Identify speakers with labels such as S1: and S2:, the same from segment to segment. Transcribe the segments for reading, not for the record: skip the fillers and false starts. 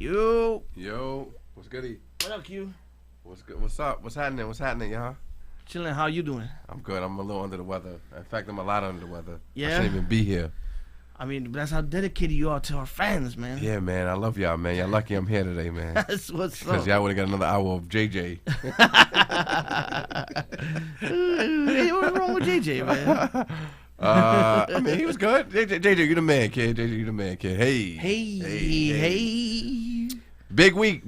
S1: Yo.
S2: Yo. What's goody?
S1: What up, Q?
S2: What's good? What's up? What's happening? What's happening, y'all?
S1: Chilling. How you doing?
S2: I'm good. I'm a little under the weather. In fact, I'm a lot under the weather.
S1: Yeah?
S2: I shouldn't even be here.
S1: I mean, that's how dedicated you are to our fans, man.
S2: Yeah, man. I love y'all, man. Y'all lucky I'm here today, man.
S1: That's what's
S2: Because
S1: up.
S2: y'all would have got another hour of JJ.
S1: Hey, what's wrong with JJ, man?
S2: I mean, he was good. JJ, you the man, kid. JJ, you the man, kid.
S1: Hey.
S2: Big week,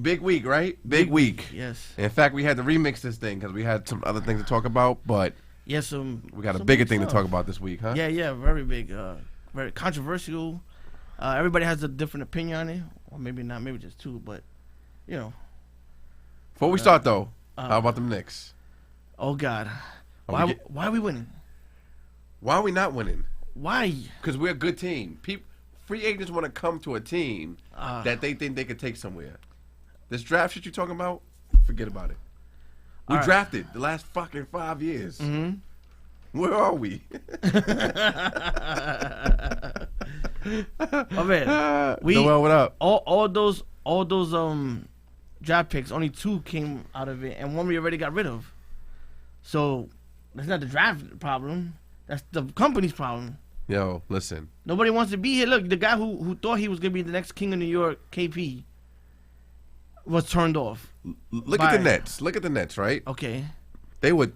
S2: right? Big week.
S1: Yes.
S2: In fact, we had to remix this thing because we had some other things to talk about, but
S1: Yes,
S2: we got a bigger thing to talk about this week, huh?
S1: Yeah, very big, very controversial. Everybody has a different opinion on it, or maybe not, maybe just two, but you know.
S2: Before we start, though, how about them Knicks?
S1: Oh God,
S2: Are
S1: why are we winning?
S2: Why are we not winning?
S1: Why?
S2: Because we're a good team. Free agents want to come to a team that they think they could take somewhere. This draft shit you talking about, forget about it. We drafted the last fucking 5 years.
S1: Mm-hmm.
S2: Where are we?
S1: Oh man,
S2: Noel, what up?
S1: all those draft picks, only 2 came out of it, and 1 we already got rid of. So that's not the draft problem. That's the company's problem.
S2: Yo, listen.
S1: Nobody wants to be here. Look, the guy who thought he was gonna be the next king of New York, KP, was turned off.
S2: Look at the Nets. Look at the Nets, right?
S1: Okay.
S2: They were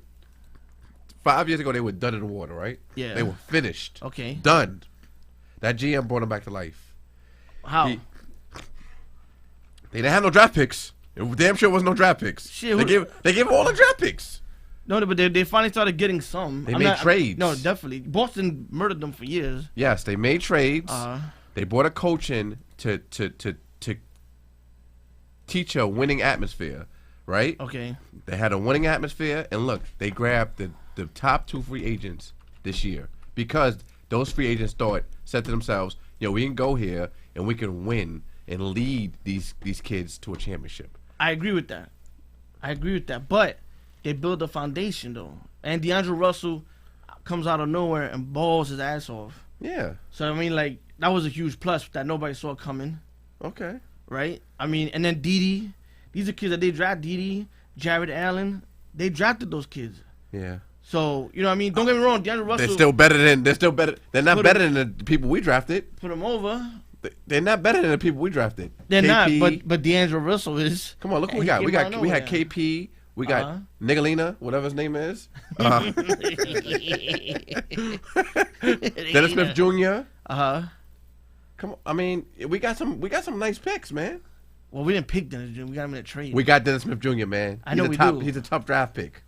S2: 5 years ago. They were done in the water, right?
S1: Yeah.
S2: They were finished.
S1: Okay.
S2: Done. That GM brought them back to life.
S1: How?
S2: They didn't have no draft picks. It damn sure was no draft picks.
S1: Shit,
S2: they gave all the draft picks.
S1: No, but they finally started getting some.
S2: They made trades.
S1: No, definitely. Boston murdered them for years.
S2: Yes, they made trades. They brought a coach in to teach a winning atmosphere, right?
S1: Okay.
S2: They had a winning atmosphere, and look, they grabbed the top 2 free agents this year because those free agents said to themselves, yo, we can go here and we can win and lead these kids to a championship.
S1: I agree with that. But they build a foundation, though. And D'Angelo Russell comes out of nowhere and balls his ass off.
S2: Yeah.
S1: So, I mean, like, that was a huge plus that nobody saw coming.
S2: Okay.
S1: Right? I mean, and then Didi. These are kids that they draft. Didi, Jared Allen. They drafted those kids.
S2: Yeah.
S1: So, you know what I mean? Don't get me wrong. D'Angelo Russell.
S2: They're not better than the people we drafted.
S1: Put them over.
S2: They're not better than the people we drafted.
S1: They're
S2: KP,
S1: not, but D'Angelo Russell is.
S2: Come on, look what we got. We had KP. We got Nigalina, whatever his name is. Dennis Smith Jr. Come on, I mean, we got some nice picks, man.
S1: Well, we didn't pick Dennis Jr. We got him in a trade.
S2: We got Dennis Smith Jr., man.
S1: I know we do.
S2: He's a top draft pick.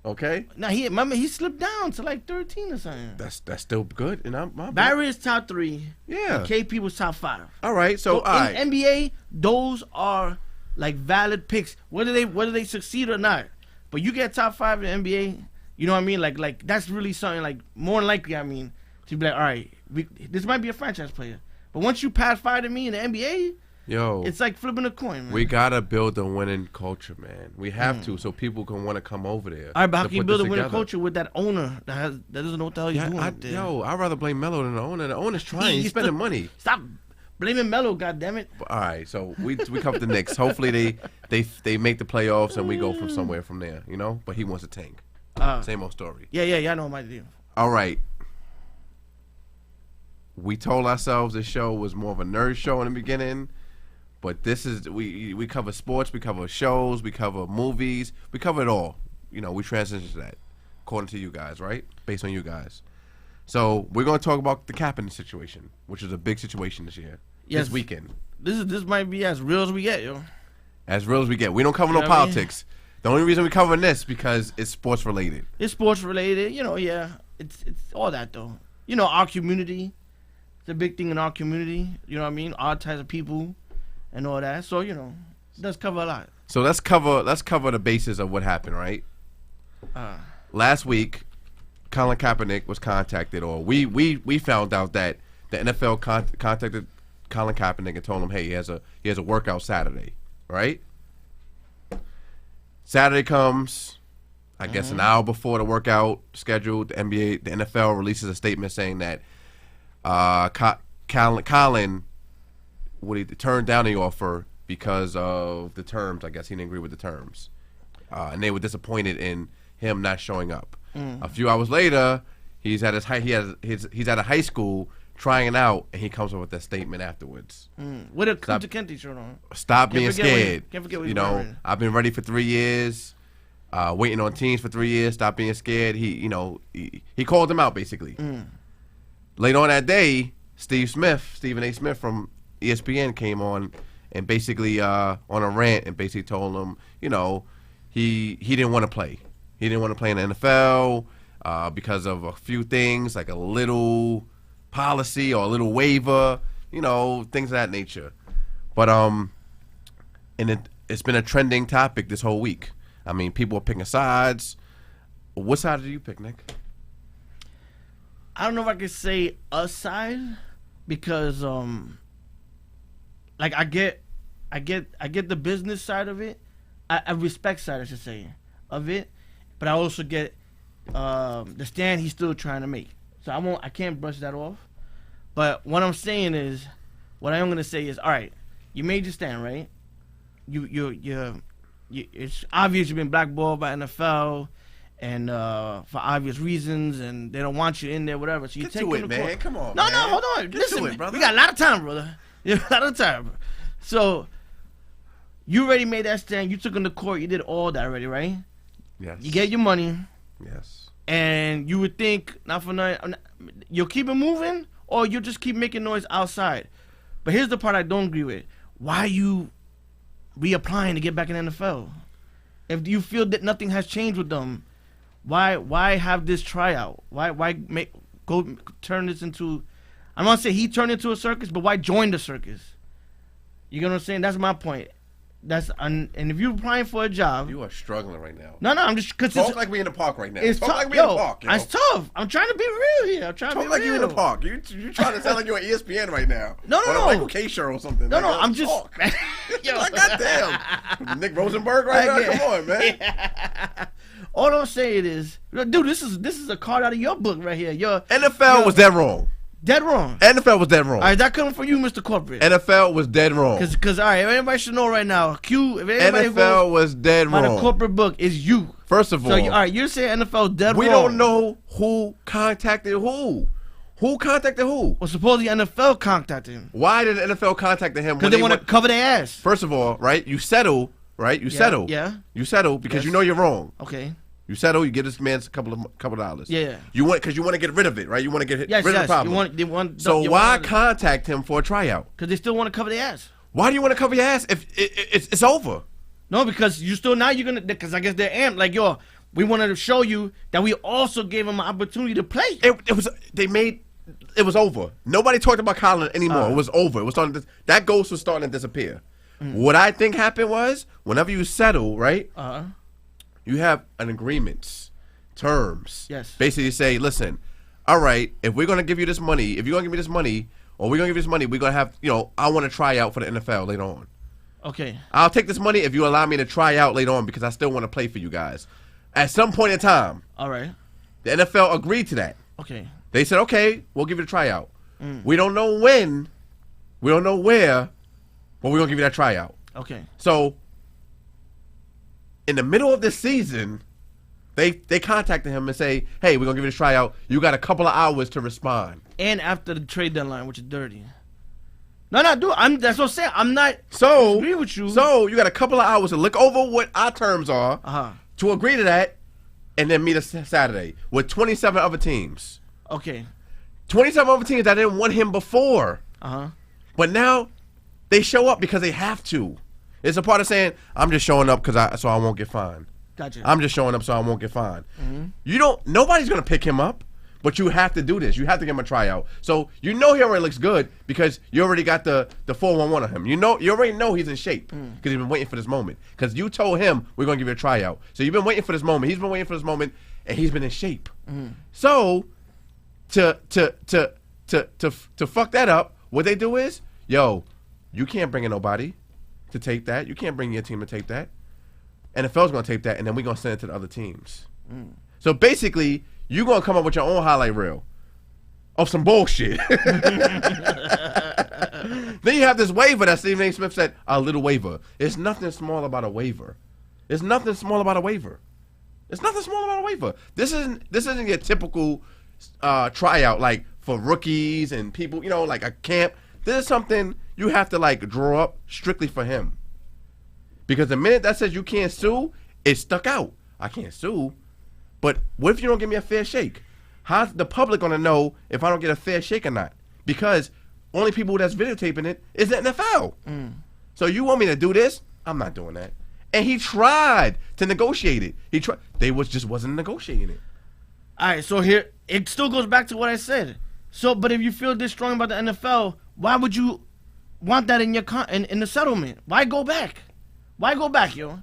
S2: Okay.
S1: Now he slipped down to like 13 or something.
S2: That's still good. And
S1: Barry is top 3.
S2: Yeah.
S1: And KP was top 5.
S2: All right. So
S1: in NBA, those are like valid picks, whether they succeed or not. But you get top 5 in the NBA, you know what I mean? Like that's really something. Like more than likely, I mean, to be like, all right, this might be a franchise player. But once you pass 5 to me in the NBA,
S2: yo,
S1: it's like flipping a coin, man.
S2: We gotta build a winning culture, man. We have to, so people can want to come over there.
S1: All right, but how can you build a winning culture with that owner that doesn't know what the hell he's doing?
S2: I'd rather blame Melo than the owner. The owner's trying. He's spending money.
S1: Stop blaming Melo, goddammit.
S2: All right, so we cover the Knicks. Hopefully they make the playoffs and we go from somewhere from there, you know. But he wants a tank. Same old story.
S1: Yeah. I know my deal.
S2: All right. We told ourselves this show was more of a nerd show in the beginning, but this is we cover sports, we cover shows, we cover movies, we cover it all. You know, we transition to that according to you guys, right? Based on you guys. So we're gonna talk about the Kaepernick situation, which is a big situation this year. Yes. This weekend.
S1: This might be as real as we get, yo.
S2: As real as we get. We don't cover no politics. The only reason we cover this because it's sports related.
S1: It's sports related, you know. Yeah, it's all that though. You know, our community. It's a big thing in our community. You know what I mean? Our types of people and all that. So you know, it does cover a lot.
S2: So let's cover the basis of what happened, right? Last week, Colin Kaepernick was contacted, or we found out that the NFL contacted Colin Kaepernick and told him, hey, he has a workout Saturday, right? Saturday comes, I guess an hour before the workout scheduled. The NFL releases a statement saying that Colin turned down the offer because of the terms. I guess he didn't agree with the terms, and they were disappointed in him not showing up. A few hours later, he's at he's at a high school trying out, and he comes up with that statement afterwards.
S1: With a Kunta Kinte shirt on.
S2: Stop being scared.
S1: Can't forget what
S2: you know, I've been ready for 3 years, waiting on teams for 3 years. Stop being scared. He called him out basically. Later on that day, Stephen A. Smith from ESPN came on and basically on a rant and basically told him, he didn't want to play. He didn't want to play in the NFL because of a few things, like a little policy or a little waiver, things of that nature. But and it's been a trending topic this whole week. I mean, people are picking sides. What side do you pick, Nick?
S1: I don't know if I could say a side because like I get the business side of it. I respect side, I should say, of it, but I also get the stand he's still trying to make. So I can't brush that off. But what I'm saying is, what I am gonna say is, all right, you made your stand, right? It's obvious you've been blackballed by NFL, and for obvious reasons, and they don't want you in there, whatever. So you take
S2: it, man.
S1: Court.
S2: Come on,
S1: no,
S2: man.
S1: no, hold on. Listen,
S2: to it, brother.
S1: We got a lot of time, brother. You got a lot of time. So you already made that stand. You took him to court. You did all that already, right?
S2: Yes.
S1: You get your money.
S2: Yes.
S1: And you would think, not for nothing, you'll keep it moving, or you'll just keep making noise outside. But here's the part I don't agree with. Why are you reapplying to get back in the NFL? If you feel that nothing has changed with them, why have this tryout? Why turn this into? I'm not saying he turned into a circus, but why join the circus? You get what I'm saying? That's my point. And if you're applying for a job,
S2: you are struggling right now.
S1: No, I'm just because
S2: talk like we in the park right now.
S1: It's
S2: talk
S1: tough.
S2: like we in the park. Yo.
S1: It's tough. I'm trying to be real here. I'm trying to be
S2: like
S1: real.
S2: You in the park. You trying to sound like you're on ESPN right now.
S1: No.
S2: On a Michael K show or something.
S1: No,
S2: like,
S1: I'm just.
S2: Yo, like, goddamn, Nick Rosenberg right now. Come on, man.
S1: Yeah. All I'm saying is, dude, this is a card out of your book right here.
S2: NFL was dead wrong.
S1: Dead wrong.
S2: NFL was dead wrong.
S1: All right, that coming from you, Mr. Corporate.
S2: NFL was dead wrong.
S1: Because all right, everybody should know right now.
S2: NFL was dead wrong.
S1: By the corporate book is you.
S2: First of all,
S1: all right, you're saying NFL dead wrong.
S2: We don't know who contacted who. Who contacted who?
S1: Well, supposedly NFL contacted him.
S2: Why did the NFL contact him?
S1: Because they want to cover their ass.
S2: First of all, right? You settle, right? You settle.
S1: Yeah.
S2: You settle because you know you're wrong.
S1: Okay.
S2: You settle. You give this man a couple of dollars.
S1: Yeah.
S2: You want because you want to get rid of it, right? You want to get rid of the problem. So why contact him for a tryout?
S1: Because they still want to cover their ass.
S2: Why do you want to cover your ass if it's over?
S1: No, because you're gonna. Because I guess they're amped. Like, yo, we wanted to show you that we also gave him an opportunity to play.
S2: It was over. Nobody talked about Colin anymore. It was over. It was starting that ghost was starting to disappear. What I think happened was whenever you settle, right? You have an agreement, terms.
S1: Yes.
S2: Basically, you say, listen, all right, if we're gonna give you this money, if you're gonna give me this money, or we're gonna give you this money, we're gonna have, I want to try out for the NFL later on.
S1: Okay.
S2: I'll take this money if you allow me to try out later on because I still want to play for you guys. At some point in time.
S1: All right.
S2: The NFL agreed to that.
S1: Okay.
S2: They said, okay, we'll give you a tryout. We don't know when, we don't know where, but we're gonna give you that tryout.
S1: Okay.
S2: So in the middle of this season, they contacted him and say, hey, we're going to give you a tryout. You got a couple of hours to respond.
S1: And after the trade deadline, which is dirty. No, dude. That's what I'm saying. I'm not agree with you.
S2: So you got a couple of hours to look over what our terms are to agree to that and then meet us Saturday with 27 other teams.
S1: Okay.
S2: 27 other teams that didn't want him before. But now they show up because they have to. It's a part of saying, I'm just showing up so I won't get fined.
S1: Gotcha.
S2: I'm just showing up so I won't get fined. Nobody's going to pick him up, but you have to do this. You have to give him a tryout. So he already looks good because you already got the 411 on him. You already know he's in shape because he's been waiting for this moment. Because you told him we're going to give you a tryout. So you've been waiting for this moment. He's been waiting for this moment, and he's been in shape. So to fuck that up, what they do is, yo, you can't bring in nobody to take that. You can't bring your team to take that. NFL's going to take that, and then we're going to send it to the other teams. So basically, you're going to come up with your own highlight reel of some bullshit. Then you have this waiver that Stephen A. Smith said, a little waiver. It's nothing small about a waiver. It's nothing small about a waiver. It's nothing small about a waiver. This isn't your typical tryout like for rookies and people, you know, like a camp. This is something you have to like draw up strictly for him. Because the minute that says you can't sue, it's stuck out. I can't sue. But what if you don't give me a fair shake? How's the public gonna know if I don't get a fair shake or not? Because only people that's videotaping it is the NFL. So you want me to do this? I'm not doing that. And he tried to negotiate it. He tried. They just wasn't negotiating it.
S1: All right, so here it still goes back to what I said. So, but if you feel this strong about the NFL, why would you want that in your in the settlement? Why go back? Why go back, yo?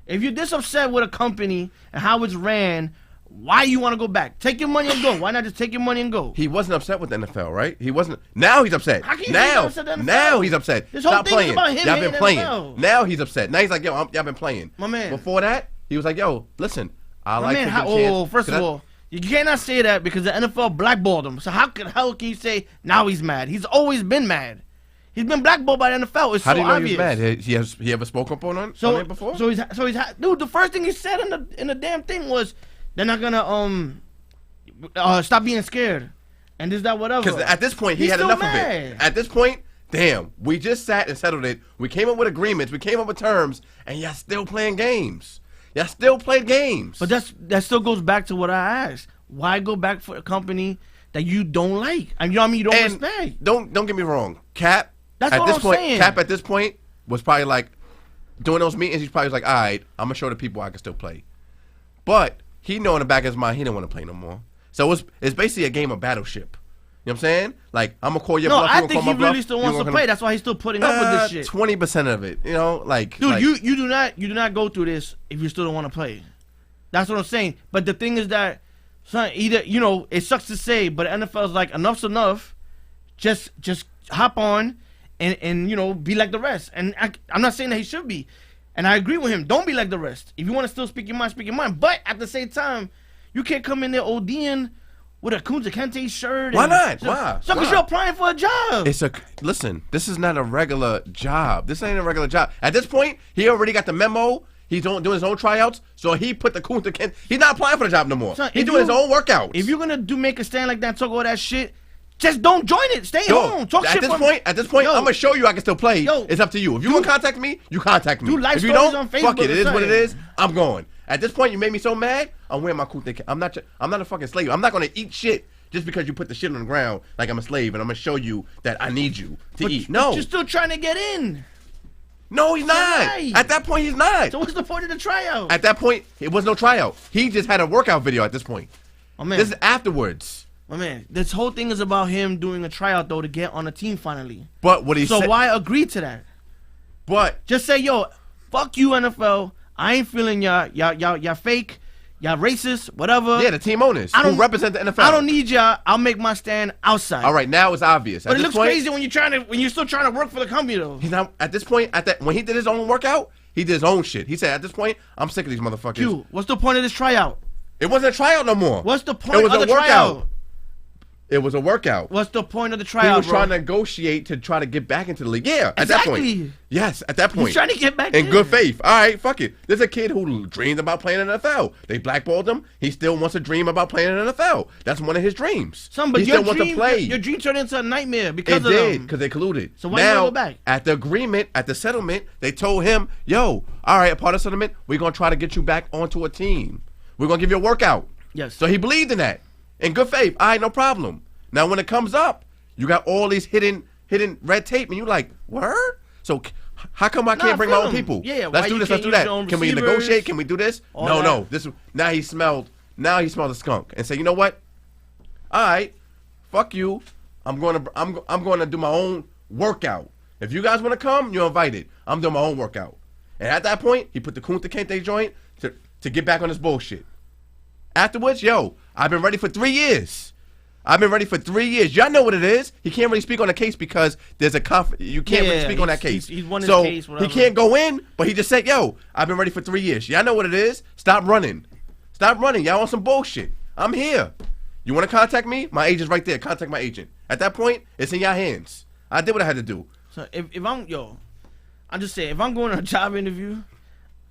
S1: If you're this upset with a company and how it's ran, why you want to go back? Take your money and go. Why not just take your money and go?
S2: He wasn't upset with the NFL, right? He wasn't. Now he's upset.
S1: How can you
S2: now,
S1: upset the NFL?
S2: Now he's upset.
S1: This whole
S2: Stop
S1: thing
S2: playing.
S1: is about him
S2: Y'all been playing.
S1: NFL.
S2: Now he's upset. Now he's like, yo, y'all been playing.
S1: My man.
S2: Before that, he was like, yo, listen, I
S1: My
S2: like
S1: man,
S2: to
S1: how,
S2: give a chance.
S1: first of all, you cannot say that because the NFL blackballed him. So how can you say now he's mad? He's always been mad. He's been blackballed by the NFL. It's
S2: How
S1: so
S2: do you know
S1: obvious.
S2: he was mad? He ever spoke up on it before?
S1: So he's dude. The first thing he said in the damn thing was they're not gonna stop being scared, and this that whatever.
S2: Because at this point he
S1: He's
S2: had
S1: still
S2: enough
S1: mad.
S2: of it. At this point, damn, we just sat and settled it. We came up with agreements. We came up with terms, and y'all still playing games. Y'all still play games.
S1: But that still goes back to what I asked. Why go back for a company that you don't like? I mean, you know what I mean? You don't respect.
S2: Don't get me wrong. Cap.
S1: That's
S2: at
S1: what
S2: this
S1: I'm
S2: point,
S1: saying.
S2: Cap at this point was probably like doing those meetings. He's probably like, all right, I'm gonna show the people I can still play. But he know in the back of his mind he didn't want to play no more. So it's basically a game of battleship. You know what I'm saying? Like I'm gonna call your bluff.
S1: No, I think he really still wants to play. That's why he's still putting up with this shit.
S2: 20% of it. You know, like
S1: dude,
S2: like,
S1: you do not go through this if you still don't want to play. That's what I'm saying. But the thing is that, son, either it sucks to say, but NFL's like enough's enough. Just hop on and be like the rest. And I'm not saying that he should be, and I agree with him. Don't be like the rest. If you want to still speak your mind, speak your mind. But at the same time, you can't come in there ODing with a Kunta Kinte shirt.
S2: Why not? Why?
S1: So because you're applying for a job.
S2: Listen. This is not a regular job. This ain't a regular job. At this point, he already got the memo. He's doing his own tryouts, so he put the Kunta Kinte. He's not applying for the job no more. He's doing his own workouts.
S1: If you're gonna make a stand like that, talk all that shit, just don't join it. Stay home. Talk shit.
S2: At this point, I'm gonna show you I can still play. It's up to you. If you want to contact me, you contact me. If you don't,
S1: on Facebook
S2: fuck it. It is what it is.
S1: something.
S2: I'm going. At this point, you made me so mad. I'm wearing my Kunta Kinte. I'm not a fucking slave. I'm not gonna eat shit just because you put the shit on the ground like I'm a slave, and I'm gonna show you that I need you to eat. No,
S1: but you're still trying to get in.
S2: No, he's not.
S1: Right.
S2: At that point, he's not.
S1: So what's the point of the tryout?
S2: At that point, it was no tryout. He just had a workout video at this point.
S1: Oh man,
S2: this is afterwards.
S1: My man, this whole thing is about him doing a tryout though to get on a team finally.
S2: But what he said.
S1: So why agree to that?
S2: But
S1: just say, yo, fuck you NFL. I ain't feeling y'all fake. Y'all racist, whatever.
S2: Yeah, the team owners who represent the NFL.
S1: I don't need y'all. I'll make my stand outside.
S2: All right, now it's obvious.
S1: But it looks crazy when you're still trying to work for the company though.
S2: He's not at this point. When he did his own workout, he did his own shit. He said, at this point, I'm sick of these motherfuckers.
S1: Q, what's the point of this tryout?
S2: It wasn't a tryout no more.
S1: What's the point of the tryout?
S2: It was a workout.
S1: What's the point of the tryout,
S2: He was trying to negotiate to try to get back into the league. Yeah, at that point. Yes, at that point.
S1: He's trying to get back
S2: in good faith. All right, fuck it. There's a kid who dreamed about playing in the NFL. They blackballed him. He still wants to dream about playing in the NFL. That's one of his dreams.
S1: But
S2: he still wants to play.
S1: Your dream turned into a nightmare because of them.
S2: It did, because they colluded.
S1: So why you go back?
S2: At the agreement, at the settlement, they told him, yo, all right, a part of the settlement, we're going to try to get you back onto a team. We're going to give you a workout.
S1: Yes.
S2: So he believed in that. In good faith. All right, no problem. Now, when it comes up, you got all these hidden red tape, and you like, word? So how come I can't bring my own people?
S1: Yeah,
S2: let's do this, let's do that. Can we negotiate? Can we do this? No. Now he smelled a skunk and say, you know what? All right, fuck you. I'm going to do my own workout. If you guys want to come, you're invited. I'm doing my own workout. And at that point, he put the Kunta Kinte joint to get back on his bullshit. Afterwards, yo, I've been ready for 3 years. Y'all know what it is. He can't really speak on the case because there's a you can't really speak on that case.
S1: He's won his
S2: so
S1: case,
S2: he can't go in, but he just said, yo, I've been ready for 3 years. Y'all know what it is. Stop running. Y'all on some bullshit. I'm here. You want to contact me? My agent's right there. Contact my agent. At that point, it's in your hands. I did what I had to do.
S1: So if I'm just saying, if I'm going to a job interview,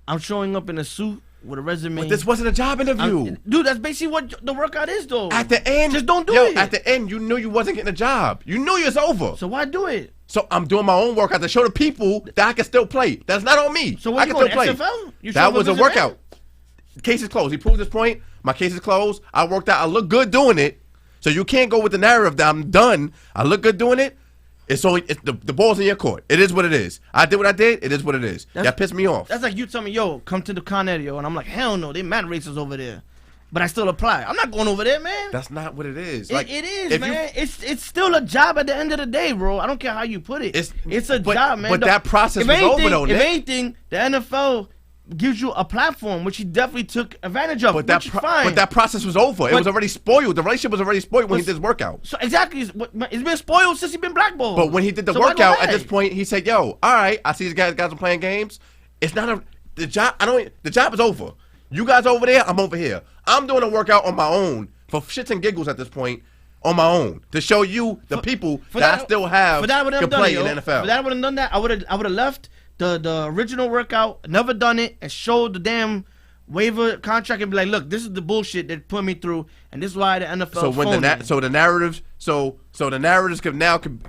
S1: I'm showing up in a suit with a resume.
S2: But this wasn't a job interview.
S1: Dude, that's basically what the workout is, though.
S2: At the end,
S1: just don't do it.
S2: At the end, you knew you wasn't getting a job. You knew it was over.
S1: So why do it?
S2: So I'm doing my own workout to show the people that I can still play. That's not on me.
S1: So what
S2: I
S1: you
S2: can
S1: going
S2: still
S1: to
S2: play.
S1: XFL?
S2: That was a workout. Case is closed. He proved his point. My case is closed. I worked out. I look good doing it. So you can't go with the narrative that I'm done. I look good doing it. It's the ball's in your court. It is what it is. I did what I did. It is what it is. That pissed me off.
S1: That's like you tell me, yo, come to the Con Ed, yo, and I'm like, hell no, they mad racist over there. But I still apply. I'm not going over there, man.
S2: That's not what it is.
S1: It is, man. It's still a job at the end of the day, bro. I don't care how you put it. It's a job, man.
S2: But that process was over, though, Nick.
S1: If anything, the NFL gives you a platform, which he definitely took advantage of, which is fine.
S2: But that process was over. It was already spoiled. The relationship was already spoiled when he did his workout.
S1: So exactly, it's been spoiled since he's been blackballed.
S2: But when he did the workout, at this point, he said, "Yo, all right, I see these guys are playing games. It's not the job. The job is over. You guys over there, I'm over here. I'm doing a workout on my own for shits and giggles at this point, on my own, to show you the people that I still have can play in the NFL.
S1: For that I would have done that, I would have left the original workout, never done it, and showed the damn waiver contract and be like, look, this is the bullshit that put me through, and this is why the NFL.
S2: So when the narratives could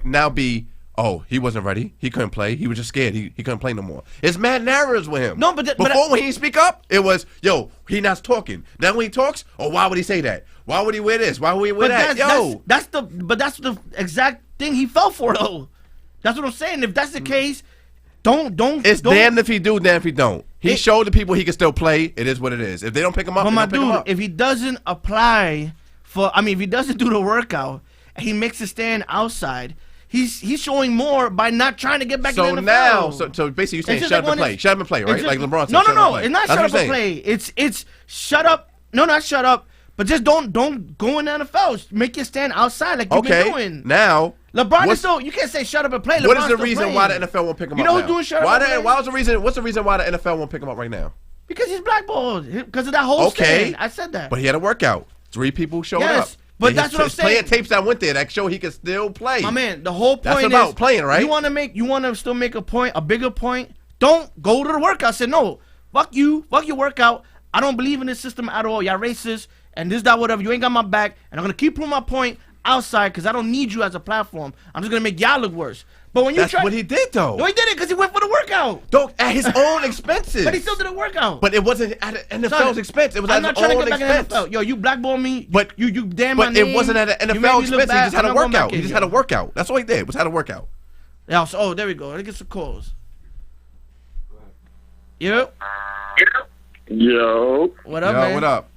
S2: now be, oh, he wasn't ready. He couldn't play. He was just scared. He couldn't play no more. It's mad narratives with him.
S1: No, but
S2: when he speak up, it was, yo, he not talking. Now when he talks, oh, why would he say that? Why would he wear this? Why would he wear that?
S1: That's the exact thing he fell for, though. That's what I'm saying. If that's the case, don't.
S2: It's damned if he do, damned if he don't. He showed the people he can still play. It is what it is. If they don't pick him up,
S1: but my dude, if he doesn't apply if he doesn't do the workout and he makes a stand outside, he's showing more by not trying to get back in the NFL.
S2: So basically you're saying shut up and play. Shut up and play, right? Like LeBron said.
S1: No. It's not shut up and play. It's shut up. No, not shut up. But just don't go in the NFL. Make your stand outside like you've been doing.
S2: Now
S1: LeBron is so you can't say shut up and play.
S2: What is the reason why the NFL won't pick him up?
S1: You know who's doing shut up and play?
S2: What's the reason why the NFL won't pick him up right now?
S1: Because he's blackballed. Because of that whole stand. I said that.
S2: But he had a workout. 3 people showed up.
S1: But that's what I'm saying.
S2: Playing tapes that went there that show he could still play.
S1: My man, the whole point
S2: is about playing, right?
S1: You want to still make a point, a bigger point. Don't go to the workout. Say no. Fuck you. Fuck your workout. I don't believe in this system at all. Y'all racist and this, that, whatever. You ain't got my back. And I'm gonna keep proving my point outside because I don't need you as a platform. I'm just gonna make y'all look worse. But when
S2: that's what he did, though.
S1: No, he did it because he went for the workout.
S2: Dog, at his own expenses.
S1: But he still did a workout.
S2: But it wasn't at the NFL's expense. It was at his own expense. In the NFL.
S1: Yo, you blackball me.
S2: But
S1: you damn my name.
S2: But it wasn't at the NFL expense. He just had a workout. He just had a workout. That's all he did. Was had a workout.
S1: Yeah. So, there we go. Let's get some calls. Yo.
S3: Yo.
S1: What up, man?
S2: What up?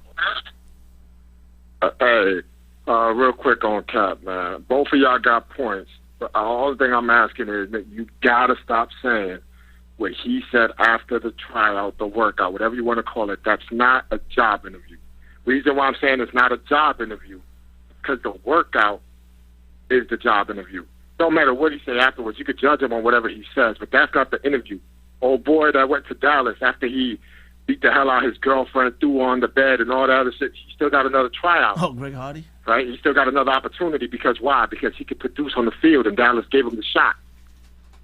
S3: Hey, real quick on Cap, man. Both of y'all got points. But the only thing I'm asking is that you gotta stop saying what he said after the tryout, the workout, whatever you want to call it. That's not a job interview. Reason why I'm saying it's not a job interview, because the workout is the job interview. Don't matter what he say afterwards. You could judge him on whatever he says, but that's not the interview. Old boy that went to Dallas after he beat the hell out of his girlfriend, threw her on the bed and all that other shit, he still got another tryout.
S1: Oh, Greg Hardy.
S3: Right? He still got another opportunity because why? Because he could produce on the field and Dallas gave him the shot.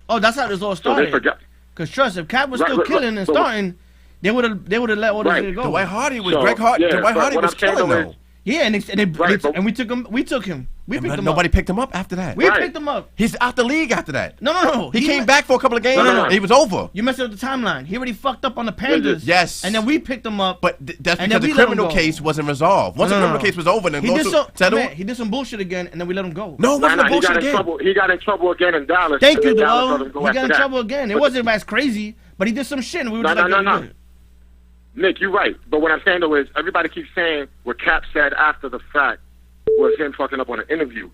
S1: Oh, that's how this all started.
S3: So they forgot.
S1: Because trust, if Cap was still killing and starting, they would have let all this shit go.
S2: Dwight Hardy was Greg Hardy.
S3: Yeah,
S2: Dwight Hardy was killing though.
S1: Yeah, and we took him. We took him.
S2: Nobody picked him up after that.
S1: We picked him up.
S2: He's out the league after that.
S1: No.
S2: He came back for a couple of games.
S3: No.
S2: And he was over.
S1: You messed up the timeline. He already fucked up on the Panthers.
S2: Yes.
S1: And then we picked him up.
S2: But that's because the criminal case wasn't resolved. Once the criminal case was over, then
S1: he did some bullshit again, and then we let him go.
S2: No, it wasn't a bullshit again.
S3: He got in trouble again in Dallas.
S1: Thank you, though. He got in trouble again. It wasn't as crazy, but he did some shit, and we were just like,
S3: no. Nick, you're right. But what I'm saying, though, is everybody keeps saying what Cap said after the fact was him fucking up on an interview.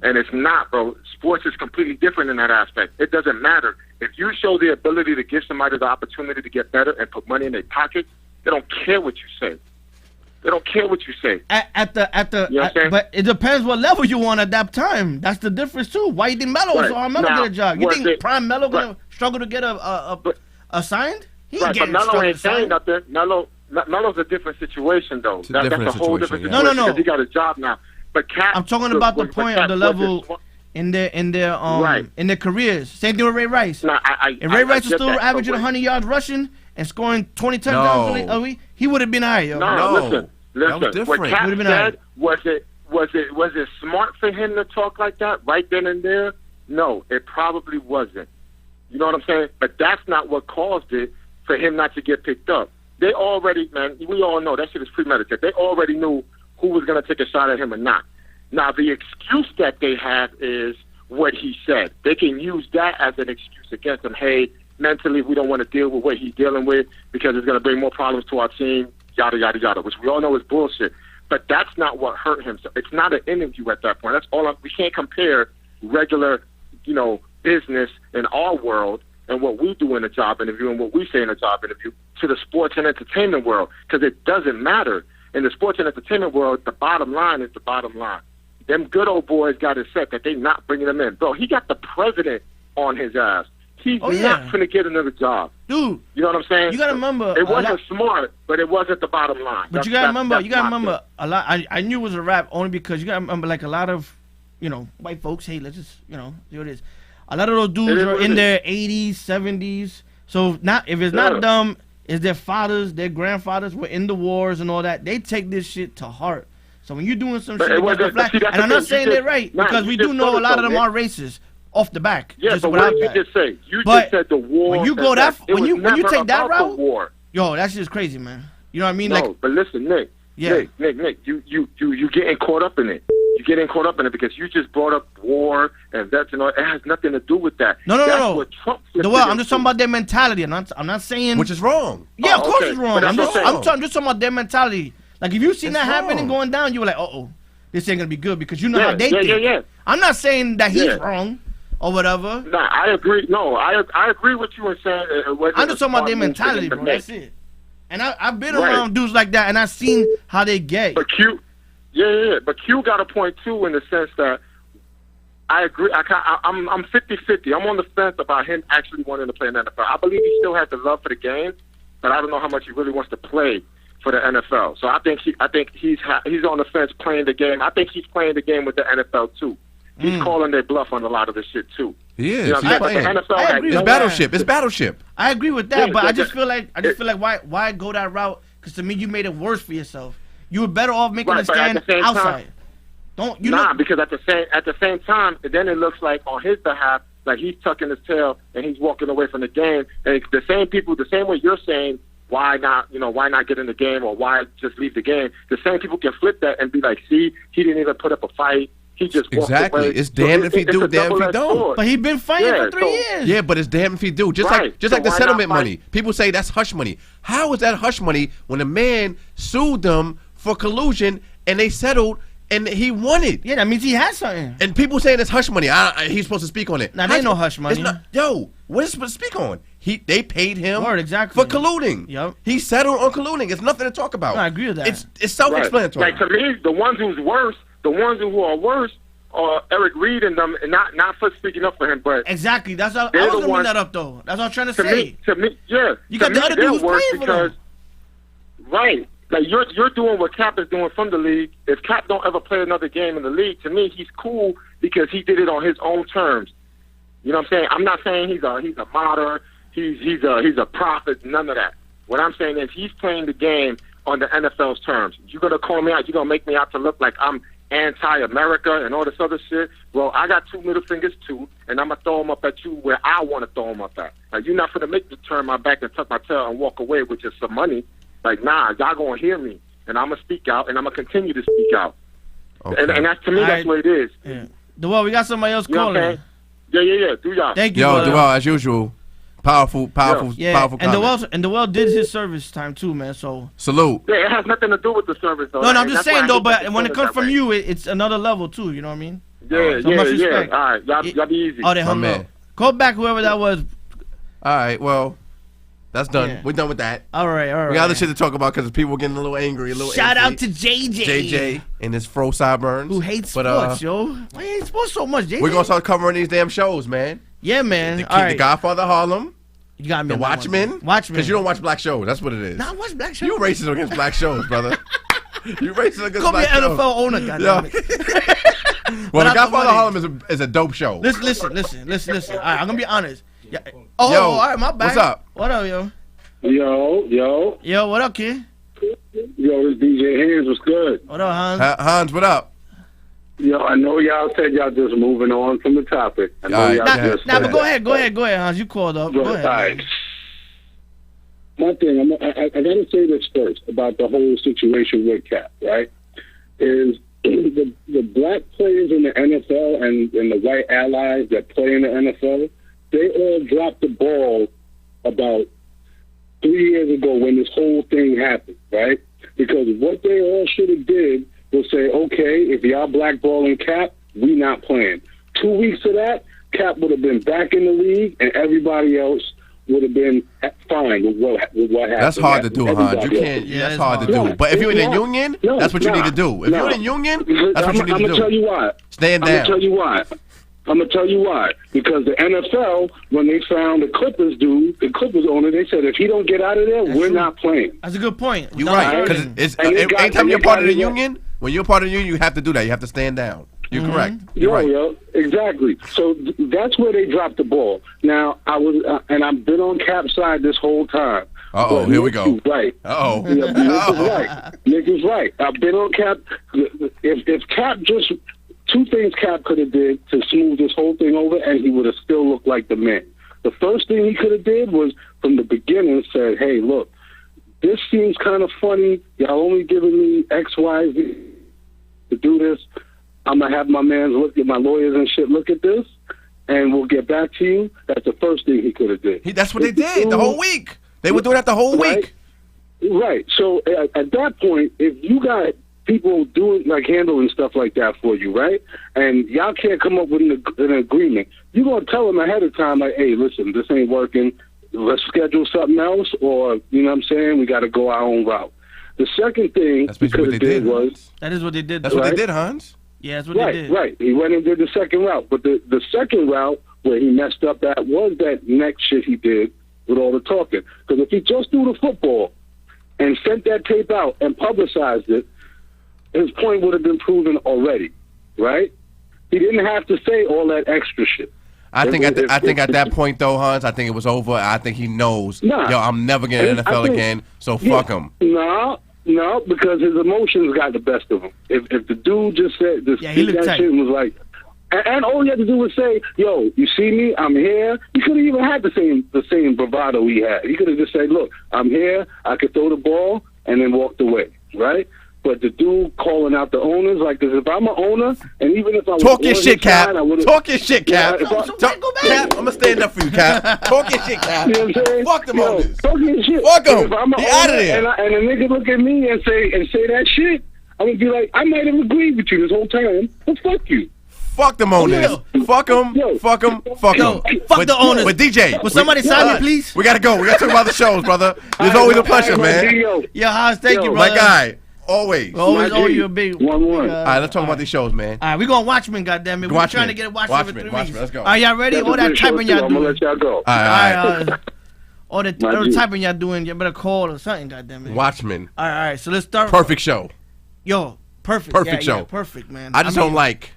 S3: And it's not, bro. Sports is completely different in that aspect. It doesn't matter. If you show the ability to give somebody the opportunity to get better and put money in their pocket, they don't care what you say. They don't care what you say.
S1: But it depends what level you want at that time. That's the difference, too. Why you think Melo was all Melo get a job? You think Prime Melo going to struggle to get a signed?
S3: Right, but Melo ain't saying nothing. Melo's a different situation, though. That's a whole different situation.
S1: No.
S3: Because he got a job now. But Cap,
S1: I'm talking about the point of the level. in their
S3: Right.
S1: in their careers. Same thing with Ray Rice.
S3: No,
S1: If Ray Rice was
S3: get
S1: still
S3: that,
S1: averaging
S3: but
S1: 100 yards rushing and scoring 20 touchdowns a week, he would have been high, yo.
S3: No,
S2: No,
S3: listen.
S2: that was different.
S3: What Cap
S1: Would've been
S3: said, was it smart for him to talk like that right then and there? No, it probably wasn't. You know what I'm saying? But that's not what caused it for him not to get picked up. They already, man, we all know that shit is premeditated. They already knew who was going to take a shot at him or not. Now, the excuse that they have is what he said. They can use that as an excuse against him. Hey, mentally, we don't want to deal with what he's dealing with because it's going to bring more problems to our team, yada, yada, yada, which we all know is bullshit. But that's not what hurt him. So it's not an interview at that point. That's all. We can't compare regular, business in our world and what we do in a job interview and what we say in a job interview to the sports and entertainment world, because it doesn't matter. In the sports and entertainment world, the bottom line is the bottom line. Them good old boys got it set that they not bringing them in. Bro, he got the president on his ass. He's not going to get another job.
S1: Dude.
S3: You know what I'm saying?
S1: You got to remember.
S3: It wasn't smart, but it wasn't the bottom line.
S1: But you got to remember a lot. I knew it was a rap only because you got to remember, like, a lot of, white folks, hey, let's just, see what it is. A lot of those dudes are in their 80s, 70s. So if it's not them, it's their fathers, their grandfathers were in the wars and all that. They take this shit to heart. So when you're doing some shit against the flag, and I'm not saying they're right, because we do know a lot of them are racist off the back.
S3: Yeah, but what did you just say? You just said the war.
S1: When you go that, when you take that route,
S3: war.
S1: Yo, that's just crazy, man. You know what I mean?
S3: No, but listen, Nick.
S1: Yeah.
S3: Nick, you getting caught up in it. You're getting caught up in it because you just brought up war and vets and all. It has nothing to do with that.
S1: No.
S3: What Trump
S1: I'm just talking about their mentality. I'm not saying.
S2: Which is wrong.
S1: Yeah, of course it's wrong. I'm just talking about their mentality. Like, if you seen that happening going down, you were like, this ain't gonna be good, because you know how they think.
S3: Yeah.
S1: I'm not saying that he's wrong or whatever.
S3: No, I agree. No, I agree with you in saying
S1: I'm just talking about their mentality, bro. That's it. And I've been around dudes like that, and I've seen how they get.
S3: But Q got a point too, in the sense that I agree. I'm 50-50. I'm on the fence about him actually wanting to play in the NFL. I believe he still has the love for the game, but I don't know how much he really wants to play for the NFL. So I think he's on the fence playing the game. I think he's playing the game with the NFL too. He's calling their bluff on a lot of this shit too.
S2: He is. He's playing.
S1: I agree.
S2: It's battleship.
S1: I agree with that, but I just feel like why go that route? Because to me, you made it worse for yourself. You were better off making a stand outside.
S3: Because at the same time, then it looks like on his behalf, like he's tucking his tail and he's walking away from the game. And it's the same people, the same way you're saying, why not get in the game, or why just leave the game? The same people can flip that and be like, see, he didn't even put up a fight. He just walked away.
S2: It's damn if he do, damn if he don't.
S1: But he's been fighting for 3 years.
S2: Yeah, but it's damn if he do. Just like the settlement money. People say that's hush money. How is that hush money when a man sued them for collusion and they settled and he won it?
S1: Yeah, that means he has something.
S2: And people saying it's hush money. He's supposed to speak on it.
S1: Now, there ain't no hush money.
S2: What is supposed to speak on? They paid him
S1: exactly
S2: for colluding.
S1: Yep.
S2: He settled on colluding. It's nothing to talk about.
S1: No, I agree with that.
S2: It's self-explanatory.
S3: Like, to me, the ones who are worse are Eric Reed and them, and not for speaking up for him, but
S1: exactly. That's how I was gonna bring that up though. That's what I'm trying to say.
S3: To me, yeah.
S1: You got the other dudes playing for them.
S3: Right. Like, you're doing what Cap is doing from the league. If Cap don't ever play another game in the league, to me, he's cool because he did it on his own terms. You know what I'm saying? I'm not saying he's a martyr. He's a prophet. None of that. What I'm saying is he's playing the game on the NFL's terms. You're gonna call me out. You're gonna make me out to look like I'm anti-America and all this other shit. Well, I got 2 middle fingers too, and I'm gonna throw them up at you where I want to throw them up at. Like, you're not gonna make me turn my back and tuck my tail and walk away with just some money. Like, nah, y'all gonna hear me, and I'm gonna speak out, and I'm gonna continue to speak out. Okay. And that's, to me, that's what it is.
S1: Yeah. Dewell, we got somebody else calling.
S3: Yeah. Do y'all?
S1: Thank you,
S2: Dewell, as usual. Powerful comment.
S1: And Dewell did his service time too, man. So
S2: salute.
S3: Yeah, it has nothing to do with the service, though.
S1: No, I'm just saying though. But when it comes from you, it's another level too. You know what I mean?
S3: Yeah. All right, y'all be easy.
S1: Oh, they hung up. Call back whoever that was.
S2: All right, well, that's done.
S1: Yeah.
S2: We're done with that.
S1: All right.
S2: We got other shit to talk about because people getting a little angry,
S1: Shout out to JJ.
S2: JJ and his fro sideburns.
S1: Who hates sports, yo? Why hate sports so much, JJ?
S2: We're gonna start covering these damn shows, man.
S1: Yeah, man.
S2: The Godfather Harlem.
S1: You got me.
S2: The Watchmen. Because you don't watch black shows. That's what it is.
S1: Nah, I watch black shows.
S2: You racist against black shows, brother. You racist against
S1: Call
S2: black
S1: me
S2: shows.
S1: an NFL owner, goddammit.
S2: Well, The
S1: Without
S2: Godfather of
S1: money.
S2: Harlem is a dope show.
S1: Listen. All right, I'm gonna be honest. Yeah.
S2: Yo,
S1: all right, my bad.
S2: what's up?
S1: What up, yo?
S3: Yo,
S1: What up, kid?
S3: yo, this DJ Hands was good.
S1: What up, Hans?
S2: Hans, what up?
S3: Yo, I know y'all said y'all just moving on from the topic. I know
S2: All right,
S3: y'all
S2: yeah.
S3: just
S1: Nah, but
S3: said
S1: go ahead, Hans. You called up. Go ahead.
S3: All right.
S1: Man.
S3: My thing, I gotta say this first about the whole situation with Cap, right? Is the black players in the NFL and the white allies that play in the NFL, they all dropped the ball about 3 years ago when this whole thing happened, right? Because what they all should have did was say, okay, if y'all blackballing Cap, we not playing. 2 weeks of that, Cap would have been back in the league, and everybody else would have been fine with what happened.
S2: That's hard to do, Hans. You can't.
S1: Yeah,
S2: that's
S1: it's
S2: hard to
S1: hard.
S2: do. But if you're in the union, that's what you need to do. If you're in the union, that's what you need to do.
S3: I'm gonna tell you why.
S2: Stand
S3: I'm
S2: down.
S3: gonna tell you why. Because the NFL, when they found the Clippers dude, the Clippers owner, they said if he don't get out of there, we're
S1: true.
S3: not playing.
S1: That's a good point.
S2: You're
S1: Don
S2: right. Because
S1: Sterling.
S2: it's
S3: And they got-
S2: anytime
S3: and
S2: you're
S3: they
S2: part of
S3: got
S2: the
S3: it.
S2: union, when you're part of the union, you have to do that. You have to stand down. You're correct. You're right.
S3: Yo, exactly. So that's where they dropped the ball. Now I was, and I've been on Cap's side this whole time.
S2: Uh-oh,
S3: But
S2: here we
S3: Nick
S2: go.
S3: is right.
S2: Uh-oh.
S3: Yeah, Nick is right. Nick is right. I've been on Cap. If Cap just two things Cap could have did to smooth this whole thing over, and he would have still looked like the man. The first thing he could have did was from the beginning said, "Hey, look, this seems kind of funny. Y'all only giving me X, Y, Z to do this. I'm gonna have my man look at my lawyers and shit. Look at this, and we'll get back to you." That's the first thing he could have did.
S2: That's what they did the whole week. They were doing that the whole week.
S3: Right. So at that point, if you got people doing like handling stuff like that for you, right, and y'all can't come up with an agreement, you're gonna tell them ahead of time, like, "Hey, listen, this ain't working. Let's schedule something else," or you know what I'm saying? We got to go our own route. The second thing
S2: That's
S3: he
S2: basically what
S3: could
S2: they
S3: have
S2: did.
S3: was.
S1: That is what they did.
S2: That's
S1: though.
S2: what they
S3: Right.
S2: did, Hans.
S1: Yeah, that's what they did.
S3: Right. He went and did the second route. But the second route where he messed up at was that next shit he did with all the talking. Because if he just threw the football and sent that tape out and publicized it, his point would have been proven already, right? He didn't have to say all that extra shit.
S2: I think at that point though, Hans, I think it was over. I think he knows.
S3: Nah.
S2: Yo, I'm never getting in the NFL again. So fuck him.
S3: No, because his emotions got the best of him. If the dude just said this,
S1: he looked
S3: that
S1: tight.
S3: shit and was like, and all he had to do was say, "Yo, you see me? I'm here." He could have even had the same bravado he had. He could have just said, "Look, I'm here. I could throw the ball," and then walked away, right? But the dude calling out the owners, like, cause if I'm an owner, and even if I was
S2: Talk your
S3: on
S2: shit,
S3: his
S2: Cap.
S3: side, I would've-
S2: Talk your shit, Cap.
S3: Yeah, if I-
S1: So
S2: Talk-
S1: go back.
S2: Cap, I'm gonna stand up for you, Cap. Talk your shit, Cap.
S3: You know what I'm saying?
S2: Fuck them
S3: Yo,
S2: owners.
S3: talk your shit.
S2: Fuck 'em.
S3: If I'm an
S2: He outta
S3: owner
S2: there.
S3: And a nigga look at me and say that shit, I'm gonna be like, I might have agreed with you this whole time, but fuck you.
S2: Fuck them owners. Fuck them.
S3: Yo.
S2: Fuck them. Fuck
S1: Yo,
S2: them.
S1: fuck the owners.
S2: But DJ,
S1: Will somebody sign me, please?
S2: We gotta go. We gotta talk about the shows, brother. It's always a pleasure, man.
S1: Yo, Hans, thank you,
S3: Yo,
S1: brother.
S2: My guy, always.
S1: We always
S3: My
S1: owe
S3: G.
S1: you a big
S3: 1-1.
S2: All right, let's talk about these shows, man.
S1: All right, we going Watchmen, goddammit. We're
S2: Watchmen.
S1: trying to get a Watchmen for
S2: Watchmen,
S1: 3
S2: Watchmen,
S1: weeks.
S2: let's go.
S1: Are y'all ready? All that typing y'all
S3: I'm gonna
S1: doing.
S3: let y'all go.
S2: All right.
S1: All the
S3: My G.
S1: typing y'all doing, you better call or something, goddammit.
S2: Watchmen.
S1: All right, so let's start.
S2: Perfect show.
S1: Yo, perfect.
S2: Perfect
S1: Yeah,
S2: show.
S1: perfect, man.
S2: I just don't like.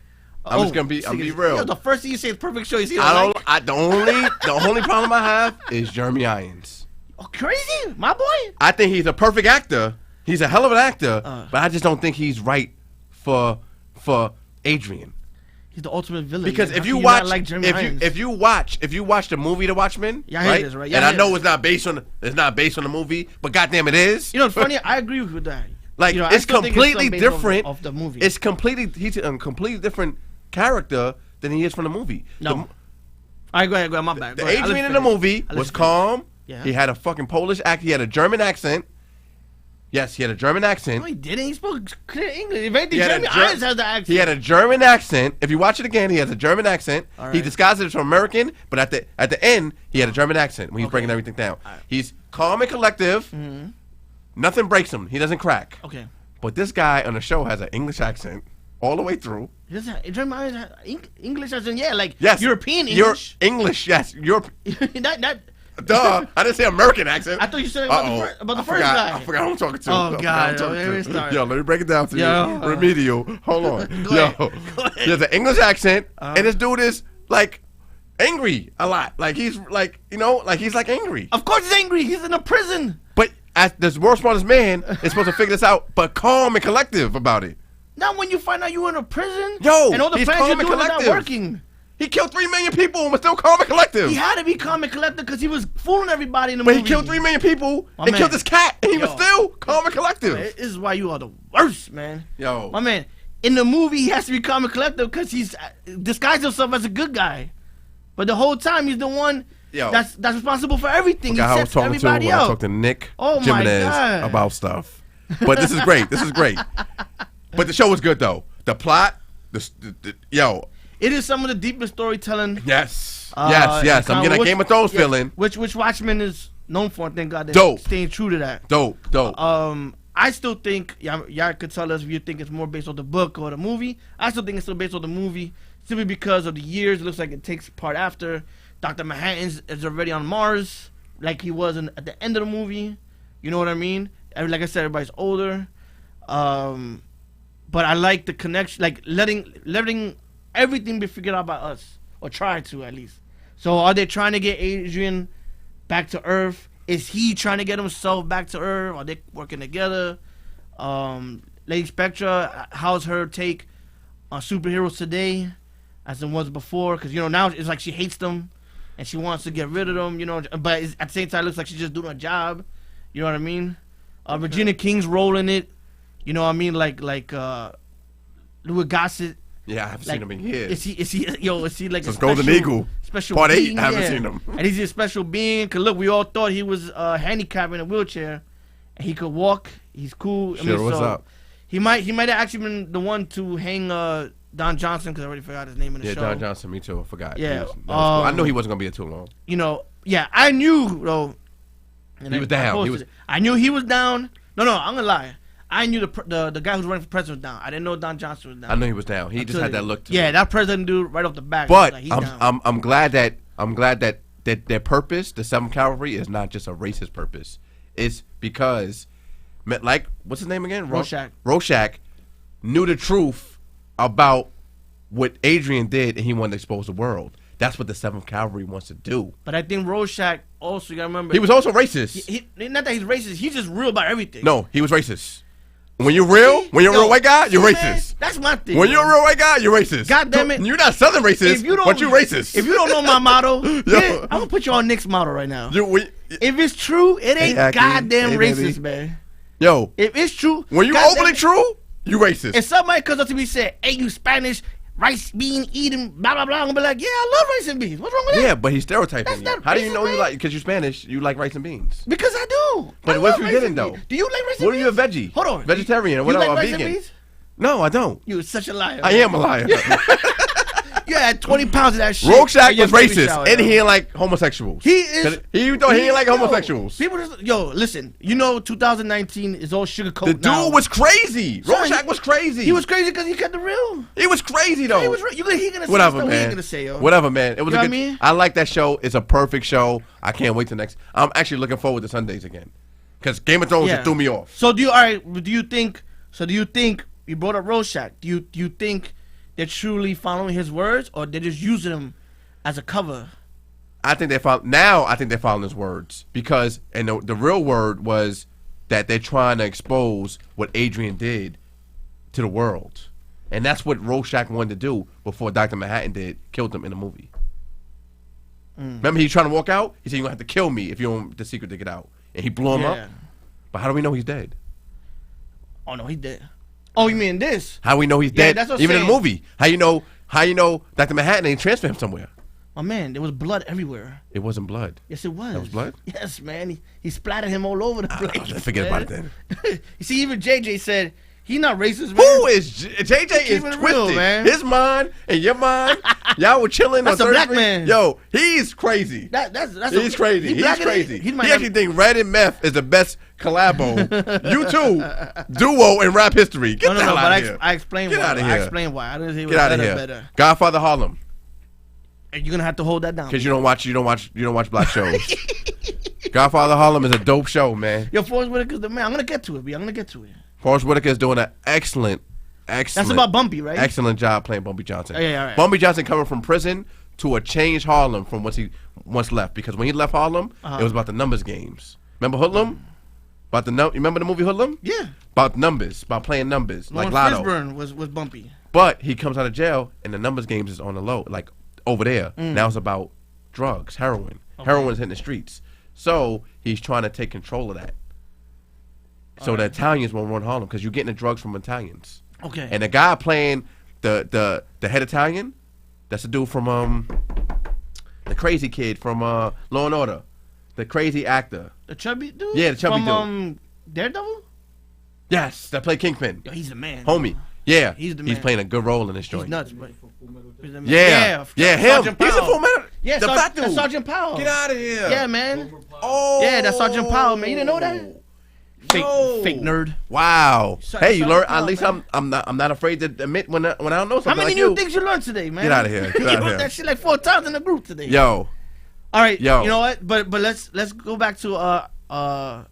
S2: I'm just gonna be.
S1: see,
S2: I'm be
S1: yo,
S2: real.
S1: the first thing you say is perfect show. You see,
S2: I don't.
S1: like,
S2: The only problem I have is Jeremy Irons.
S1: oh, crazy, my boy.
S2: I think he's a perfect actor. He's a hell of an actor, but I just don't think he's right for Adrian.
S1: He's the ultimate villain.
S2: Because
S1: man.
S2: if
S1: How
S2: you
S1: can
S2: watch,
S1: not like Jeremy
S2: if
S1: Irons?
S2: you watch the movie The Watchmen,
S1: Y'all hear
S2: right?
S1: this, right? Y'all
S2: And I
S1: hear
S2: know
S1: this.
S2: it's not based on the movie, but goddamn it is.
S1: You know, it's funny. I agree with that.
S2: Like
S1: You know, I
S2: it's
S1: still think
S2: completely
S1: based off
S2: different.
S1: of the movie.
S2: He's a completely different character than he is from the movie.
S1: No.
S2: The-
S1: All right, go ahead. My bad.
S2: The
S1: Go ahead. I'll
S2: Adrian
S1: let
S2: in
S1: you
S2: the
S1: finish.
S2: movie
S1: I'll let
S2: was
S1: you finish.
S2: calm.
S1: Yeah.
S2: He had a fucking Polish accent. He had a German accent. Yes, he had a German accent.
S1: No, he didn't. He spoke clear English. If anything,
S2: He had a
S1: Jeremy
S2: Ger-
S1: Irons has the accent.
S2: He had a German accent. If you watch it again, he has a German accent.
S1: All
S2: He
S1: right.
S2: disguised it as American, but at the end, he had a German accent when he's
S1: Okay.
S2: breaking everything down.
S1: All right.
S2: He's calm and collective.
S1: Mm-hmm.
S2: Nothing breaks him. He doesn't crack.
S1: Okay.
S2: But this guy on the show has an English accent all the way through.
S1: He doesn't have, Jeremy Irons has English as in, yeah, like
S2: Yes,
S1: European
S2: You're
S1: English.
S2: English, yes. Europe.
S1: not
S2: Duh. I didn't say American accent.
S1: I thought you said about the first guy.
S2: I forgot who I'm talking to.
S1: Oh, God.
S2: Yo, let me break it down to you. Remedial. Hold on.
S1: Go ahead.
S2: There's an English accent, and this dude is like angry a lot. Like he's like, he's like angry.
S1: Of course he's angry. He's in a prison.
S2: But as the world's smartest man is supposed to figure this out, but calm and collective about it.
S1: Now when you find out you were in a prison,
S2: yo,
S1: and all the plans you're doing are not working.
S2: He killed 3 million people and was still calm and collective.
S1: He had to be calm and collective because he was fooling everybody in the movie.
S2: But he killed 3 million people and killed his cat, and he was still calm and collective.
S1: This is why you are the worst, man.
S2: Yo.
S1: My man, in the movie, he has to be calm and collective because he's disguised himself as a good guy. But the whole time, he's the one that's responsible for everything. He sets everybody up.
S2: I talked to Nick
S1: my
S2: Jimenez
S1: God.
S2: about stuff. But this is great. This is great. But the show was good, though. The plot,
S1: it is some of the deepest storytelling.
S2: Yes. Yes. I'm getting a Game of Thrones feeling.
S1: Which Watchmen is known for. Thank God
S2: they're
S1: staying true to that.
S2: Dope.
S1: I still think, y'all could tell us if you think it's more based on the book or the movie. I still think it's still based on the movie, simply because of the years. It looks like it takes part after. Dr. Manhattan is already on Mars, like he was at the end of the movie. You know what I mean? Like I said, everybody's older. But I like the connection, like letting everything be figured out by us, or try to at least. So are they trying to get Adrian back to Earth? Is he trying to get himself back to Earth? Are they working together? Lady Spectra, how's her take on superheroes today as it was before? Because, now it's like she hates them and she wants to get rid of them, but at the same time, it looks like she's just doing her job. You know what I mean? Regina King's role in it, you know what I mean? Like Louis Gossett.
S2: Yeah, I haven't seen him in years.
S1: Is he like a
S2: Golden Eagle.
S1: Special
S2: Part 8,
S1: being?
S2: I haven't seen him.
S1: And he's a special being. Cause look, we all thought he was handicapped in a wheelchair, and he could walk. He's cool.
S2: What's up?
S1: He might have actually been the one to hang Don Johnson, because I already forgot his name in the show.
S2: Yeah, Don Johnson. Me too. I forgot.
S1: Yeah,
S2: cool. I knew he wasn't gonna be here too long.
S1: Yeah, I knew though.
S2: He was down.
S1: I knew he was down. No, I'm gonna lie. I knew the guy who's running for president was down. I didn't know Don Johnson was down.
S2: I knew he was down. He just had that look to
S1: him.
S2: me.
S1: That president dude right off the back.
S2: But
S1: like,
S2: I'm glad that their purpose, the 7th Cavalry, is not just a racist purpose. It's because, like, what's his name again? Rorschach knew the truth about what Adrian did, and he wanted to expose the world. That's what the 7th Cavalry wants to do.
S1: But I think Rorschach also, you gotta remember,
S2: he was also racist.
S1: Not that he's racist. He's just real about everything.
S2: No, he was racist. When you're real, a real white guy, you're racist.
S1: Man, that's my thing.
S2: When you're a real white guy, you're racist.
S1: God damn it.
S2: You're not Southern racist, but you're racist.
S1: If you don't know my motto, I'm going to put you on Nick's motto right now. If it's true, it ain't goddamn racist, man.
S2: Yo.
S1: If it's true.
S2: When you're overly true, you racist.
S1: If somebody comes up to me and say, hey, you Spanish, rice bean eating, blah, blah, blah, I'm going to be like, yeah, I love rice and beans. What's wrong with that?
S2: Yeah, but he's stereotyping you. How do you know you like, because you're Spanish, you like rice and beans?
S1: Because I do.
S2: But what if you didn't, though?
S1: Do you like rice and beans?
S2: What are you, a veggie?
S1: Hold on.
S2: Vegetarian, what about a vegan? No, I don't.
S1: You're such a liar.
S2: I am a liar.
S1: You had 20 pounds of that shit.
S2: Rorschach was racist, and he ain't like homosexuals.
S1: He is.
S2: He ain't like homosexuals.
S1: People just, listen. 2019 is all sugarcoat.
S2: The dude was crazy. Rorschach was crazy.
S1: He was crazy because he kept it real.
S2: He was crazy though.
S1: He was. He gonna say
S2: whatever, man.
S1: He gonna say, yo.
S2: Whatever, man. It was
S1: you
S2: a
S1: good.
S2: I mean? I like that show. It's a perfect show. I can't wait till next. I'm actually looking forward to Sundays again, because Game of Thrones just threw me off.
S1: So do you think? You brought up Rorschach. Do you think they're truly following his words, or they're just using him as a cover?
S2: I think they're following his words, because the real word was that they're trying to expose what Adrian did to the world, and that's what Rorschach wanted to do before Dr. Manhattan killed him in the movie. Remember, he's trying to walk out. He said, "You're gonna have to kill me if you don't want the secret to get out," and he blew him up. But how do we know he's dead?
S1: Oh no, he's dead. Oh, you mean this?
S2: How we know he's dead?
S1: That's what I'm
S2: even
S1: saying.
S2: in the movie. How you know Dr. Manhattan ain't transfer him somewhere?
S1: My man, there was blood everywhere.
S2: It wasn't blood.
S1: Yes, it was.
S2: That was blood?
S1: Yes, man. He splattered him all over the place.
S2: Forget about it then.
S1: You see, even JJ said he's not racist, man.
S2: Who is JJ? Is twisted.
S1: Real, man.
S2: His mind and your mind. Y'all were chilling.
S1: That's
S2: on
S1: a black man.
S2: Yo, he's crazy.
S1: He's
S2: crazy. He's crazy. He actually think Red and Meth is the best collabo, duo in rap history. Get the hell out of here.
S1: I explained why. I explained why. I didn't say it was
S2: Get out of here.
S1: Better.
S2: Godfather Harlem.
S1: And you're gonna have to hold that down.
S2: Because you don't watch black shows. Godfather Harlem is a dope show, man.
S1: Yo, Forrest Whitaker's the man. I'm gonna get to it, B. I'm gonna get to it.
S2: Forrest Whitaker is doing an excellent.
S1: That's about Bumpy, right?
S2: Excellent job playing Bumpy Johnson.
S1: Yeah, all right.
S2: Bumpy Johnson coming from prison to a changed Harlem from once he left. Because when he left Harlem, it was about the numbers games. Remember Hoodlum? You remember the movie Hoodlum?
S1: Yeah.
S2: About numbers, about playing numbers,
S1: Lawrence
S2: like Lotto.
S1: Fishburne was Bumpy.
S2: But he comes out of jail, and the numbers games is on the low, like over there. Now it's about drugs, heroin. Okay. Heroin's hitting the streets. So he's trying to take control of that. So the Italians won't run Harlem because you're getting the drugs from Italians.
S1: Okay.
S2: And the guy playing the head Italian, that's the dude from the crazy kid from Law and Order, the crazy actor.
S1: The chubby dude.
S2: Yeah, the chubby
S1: dude. Daredevil.
S2: Yes, that played Kingpin.
S1: Yo, he's the man.
S2: Homie. Yeah,
S1: he's the man.
S2: He's playing a good role in this joint.
S1: He's nuts, but
S2: yeah, him. He's a Full Metal.
S1: Yeah,
S2: the fat dude.
S1: That's Sergeant Powell.
S2: Get out of here.
S1: Yeah, man.
S2: Oh,
S1: yeah, that's Sergeant Powell, man. You didn't know that? Fake nerd.
S2: Wow. Hey, you learn. At least
S1: man.
S2: I'm not afraid to admit when I don't know something.
S1: How many
S2: like
S1: new things you learned today, man?
S2: Get out of here. Get
S1: you
S2: out of
S1: wrote
S2: here.
S1: that shit like 4 times in the group today.
S2: Yo.
S1: All right.
S2: Yo.
S1: You know what? But let's go back to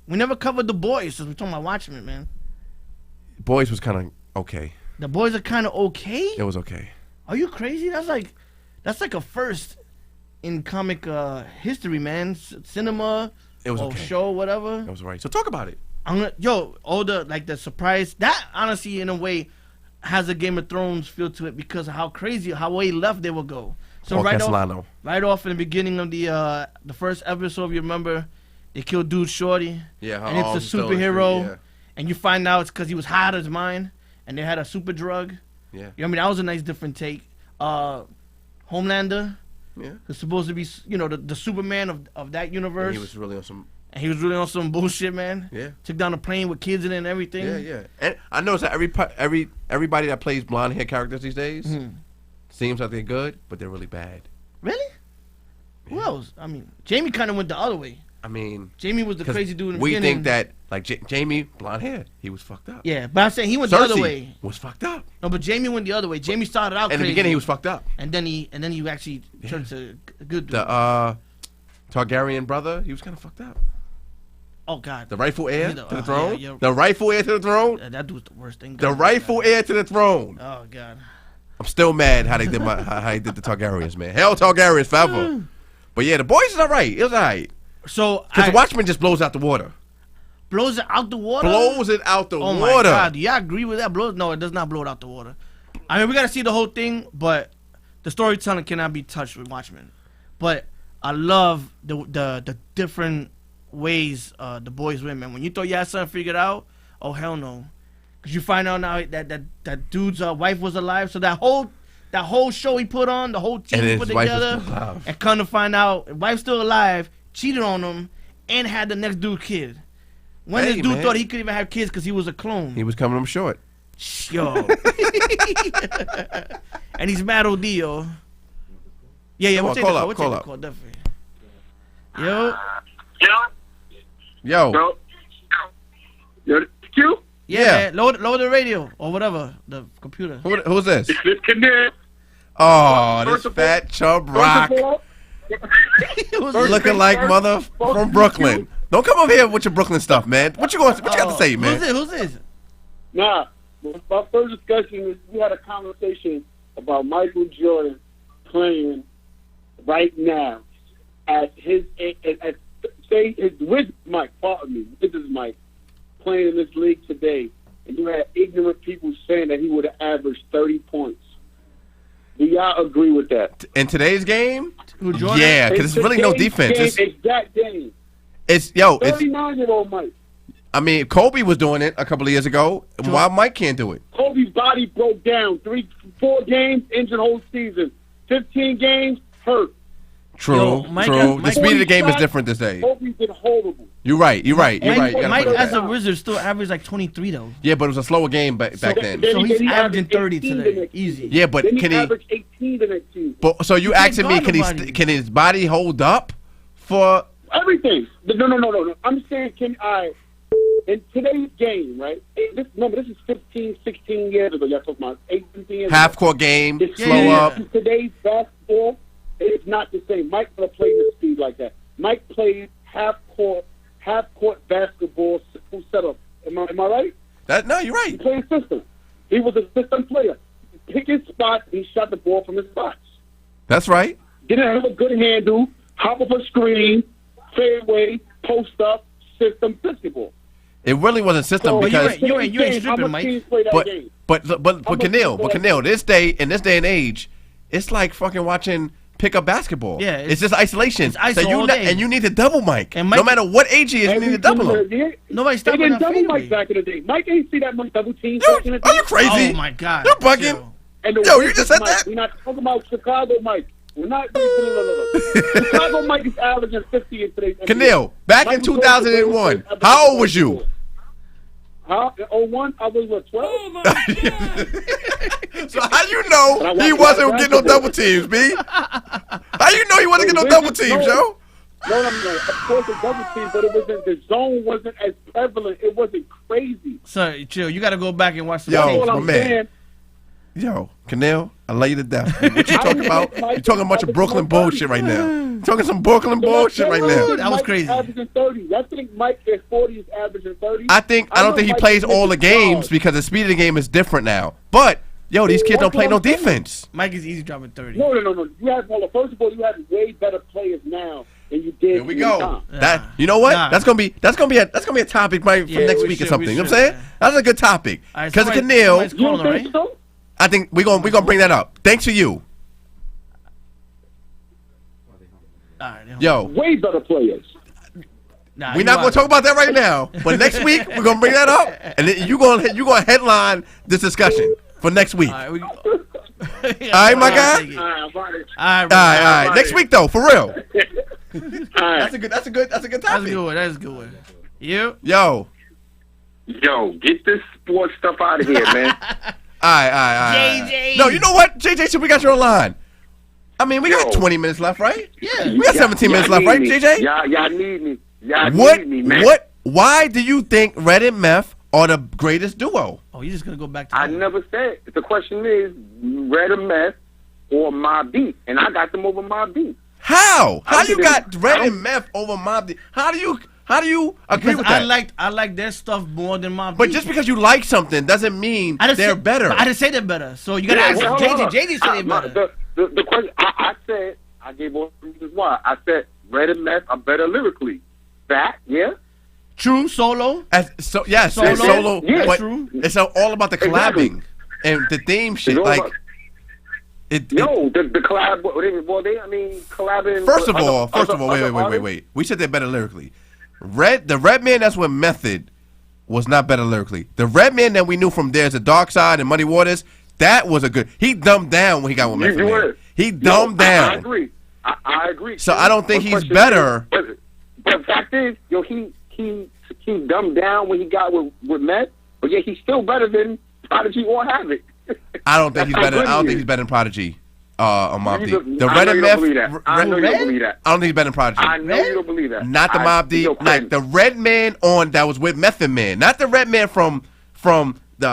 S1: we never covered The Boys since we're talking about Watchmen, man.
S2: Boys was kind of okay.
S1: The Boys are kind of okay.
S2: It was okay.
S1: Are you crazy? That's like a first in comic history, man. Cinema.
S2: It was okay.
S1: Show, whatever.
S2: It was right. So talk about it.
S1: The surprise that honestly in a way has a Game of Thrones feel to it because of how crazy, how way left they will go. So right off in the beginning of the first episode, you remember they killed Dude Shorty.
S2: Yeah,
S1: and it's a superhero, and you find out it's because he was high out of his mind, and they had a super drug.
S2: Yeah,
S1: you know what I mean, that was a nice different take. Homelander, who's supposed to be the Superman of that universe.
S2: And he was really on some
S1: bullshit, man.
S2: Yeah.
S1: Took down a plane with kids in it and everything.
S2: Yeah. And I noticed that everybody that plays blonde hair characters these days seems like they're good, but they're really bad.
S1: Really? Yeah. Who else? I mean, Jamie kind of went the other way.
S2: I mean,
S1: Jamie was the crazy dude in the
S2: beginning. We think that Jamie, blonde hair, he was fucked up.
S1: Yeah, but I'm saying he went the other way.
S2: Was fucked up.
S1: No, but Jamie went the other way. Jamie started out
S2: in the beginning. He was fucked up,
S1: and then he actually turned to a good dude.
S2: The Targaryen brother, he was kind of fucked up.
S1: Oh God!
S2: The rightful heir to the throne.
S1: Yeah.
S2: The rightful heir to the throne.
S1: That dude's the worst thing.
S2: The rightful heir to the throne.
S1: Oh God!
S2: I'm still mad how they did how he did the Targaryens, man. Hell, Targaryens forever. But yeah, the Boys is alright. It was alright.
S1: So
S2: because the Watchmen just blows out the water.
S1: Blows it out the water.
S2: Blows it out the water.
S1: Oh my God! Do y'all agree with that? No, it does not blow it out the water. I mean, we gotta see the whole thing, but the storytelling cannot be touched with Watchmen. But I love the different ways the Boys win, man. When you thought you had something figured out, oh hell no, because you find out now that dude's wife was alive. So that whole show he put on, the whole team he put together, and come to find out, wife's still alive, cheated on him, and had the next dude kid. When this dude thought he could even have kids because he was a clone.
S2: He was coming up short.
S1: Yo. And he's mad OD, yo. Yeah, we'll take the call, definitely. Yo.
S3: Yo, Q?
S1: Yeah. Load the radio or whatever, the computer.
S2: Who's this?
S3: This Kaepernick.
S2: Oh, this fat chub rock. Looking like mother from Brooklyn. Don't come up here with your Brooklyn stuff, man. What you got to say, man?
S1: Who's this?
S3: Nah, my first discussion is we had a conversation about Michael Jordan playing right now at his Wizards Mike, playing in this league today, and you had ignorant people saying that he would have averaged 30 points. Do y'all agree with that?
S2: In today's game? Yeah, because there's really no defense.
S3: It's that game.
S2: It's
S3: 39-year-old Mike.
S2: I mean, Kobe was doing it a couple of years ago. Why Mike can't do it?
S3: Kobe's body broke down. 4 games, injured whole season. 15 games, hurt.
S2: True. The speed of the game is different this day.
S3: Kobe's been horrible.
S2: You're right.
S1: Mike as a Wizard still averaged like 23 though.
S2: Yeah, but it was a slower game back then.
S1: So he's averaging 30 today, easy.
S2: Yeah, but can he
S3: average 18 the next season?
S2: But so you asking me, can his body hold up for
S3: everything? No. I'm saying in today's game, right? This is 15, 16 years ago. Y'all talking about 18 years
S2: half-court game,
S3: ago.
S2: slow up.
S3: Today's basketball,
S4: It's not the same. Mike never played the speed like that. Mike played half court basketball setup. Am I right?
S2: No, you're right.
S4: He played system. He was a system player. Pick his spot, he shot the ball from his spots.
S2: That's right.
S4: Didn't have a good handle, hop up a screen, fadeaway, post up, system, basketball.
S2: It really wasn't system because
S1: you ain't stripping, Mike.
S2: But Canil, this day in this day and age, it's like fucking watching pickup basketball.
S1: Yeah,
S2: it's just isolation.
S1: It's iso all day.
S2: And you need to double Mike.
S1: And Mike.
S2: No matter what age he is, you need to double him.
S1: Nobody's
S4: They
S1: stopping
S4: didn't double
S1: that
S4: Mike back in the day. Mike ain't see that much double team.
S2: Are you crazy?
S1: Oh my God!
S2: You're bugging. Yo, you just said
S4: Mike,
S2: that.
S4: We're not talking about Chicago Mike. We're not. Chicago Mike is averaging 50 in today's NBA.
S2: Canil, back in 2001, how old was you?
S4: How? In 01, I was what, 12?
S5: Oh my God.
S2: So how you know he wasn't getting no double teams, B? How you know he wasn't getting no double teams, yo?
S4: No, of course the double team, but it wasn't. The zone wasn't as prevalent. It wasn't crazy.
S1: So chill. You got to go back and watch the
S2: Yo,
S1: tape.
S2: my man. Yo, Canil, I love you to death. What you talking about? You talking a bunch of Brooklyn bullshit right now. You talking some Brooklyn bullshit right now.
S1: That was crazy.
S4: Averaging 30. I think Mike at 40 is averaging 30.
S2: I don't think he plays all the games because the speed of the game is different now. But yo, these kids don't play no defense.
S1: Mike is easy dropping 30.
S4: No. You have first of all, you have way better players now than you did.
S2: Here we go.
S4: Time.
S2: That you know what?
S1: Nah.
S2: That's gonna be a topic for next week or something. You know what I'm saying? That's a good topic. Because Canil,
S4: You don't think so?
S2: I think we're gonna bring that up. Thanks to you. Yo,
S4: Way better players.
S1: Nah,
S2: we're not gonna talk about that right now. But next week we're gonna bring that up, and then you gonna headline this discussion for next week.
S1: All right,
S2: All right, my guy.
S4: All right.
S2: All right. Next week though, for real.
S4: All
S2: That's a good
S1: That's a
S2: topic.
S1: good one. That's a good one. You?
S2: Yo.
S3: Yo, get this sports stuff out of here, man.
S2: All right.
S1: JJ.
S2: No, you know what? JJ, so we got you online. I mean, we got 20 minutes left, right?
S1: Yeah.
S2: We got 17 minutes left, right, JJ?
S3: Y'all need me. Y'all
S2: What?
S3: need me, man.
S2: Why do you think Red and Meth are the greatest duo?
S1: Oh, you're just gonna go back to
S3: I
S1: that.
S3: never said. The question is, Red or Meth or Mobb Deep, and I got them over Mobb Deep.
S2: How? How you
S3: didn't-
S2: got Red
S3: I
S2: and Meth over Mobb Deep? How do you agree
S1: Because
S2: with that?
S1: I like their stuff more than Mobb
S2: But
S1: Deep.
S2: just because you like something doesn't mean they're better.
S1: I didn't say they're better. So you gotta ask
S3: hold
S1: JJ.
S3: on.
S1: JJ said they're better.
S3: The question I said, I gave all the reasons why. I said Red and Meth are better lyrically. That, yeah.
S1: True solo.
S2: Yes,
S1: Solo?
S2: it's solo,
S3: Yeah,
S2: but
S1: true.
S2: it's all about the
S3: Exactly.
S2: collabing and the theme shit.
S3: It's all
S2: Like,
S3: about-
S2: it,
S3: No, the collab. Collabing.
S2: First of all,
S3: other artists.
S2: wait. We said they're better lyrically. The Red Man that's with Method was not better lyrically. The Red Man that we knew from There's a Dark Side and Muddy Waters, that was a good. He dumbed down when he got with Method
S3: You
S2: Man.
S3: would.
S2: He dumbed down.
S3: I agree. I agree.
S2: So I don't think
S3: But
S2: he's
S3: question
S2: better.
S3: is- But the fact is, he dumbed down when he got with Met, but yet he's still better than Prodigy or Havoc.
S2: I don't think he's
S3: That's how
S2: better.
S3: good
S2: I don't
S3: he
S2: think
S3: is.
S2: he's better than Prodigy. On Mobb
S3: You
S2: Deep. The
S3: I
S2: Red
S3: know
S2: and
S3: you
S2: Meth.
S3: don't believe that. I know you don't believe that.
S2: I don't think he's better than Prodigy.
S3: I know you don't believe that.
S2: Not the Mobb Deep,
S3: Yo,
S2: like the Red Man on that was with Method Man, not the Red Man from the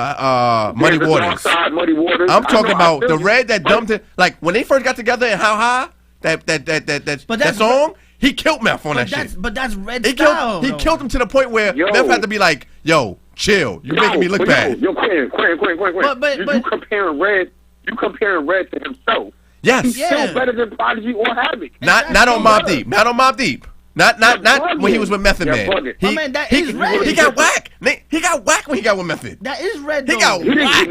S2: Muddy
S3: There's a Dark
S2: Waters.
S3: Side, Muddy Waters.
S2: I'm
S3: I
S2: talking
S3: know, I
S2: about
S3: feel
S2: the
S3: you.
S2: Red that
S3: But-
S2: dumped it. Like when they first got together in How High, that song, he killed Meth on that shit.
S1: But that's Red
S2: He
S1: style.
S2: killed him to the point where
S3: Yo.
S2: Meth had to be like, "Yo, chill, you're making me look
S3: but
S2: bad."
S3: Yo, Quinn.
S1: But-
S3: You comparing Red to himself.
S2: Yes,
S3: He's still better than Prodigy or Havoc.
S2: not on Mobb Deep, not on Mobb Deep. Not when he was with Method
S3: You're
S2: Man.
S3: bugging.
S1: My man, that is Red.
S2: He got whack. He got whack when he got with Method.
S1: That is Red.
S2: He
S1: though.
S2: got
S3: He didn't
S2: whack.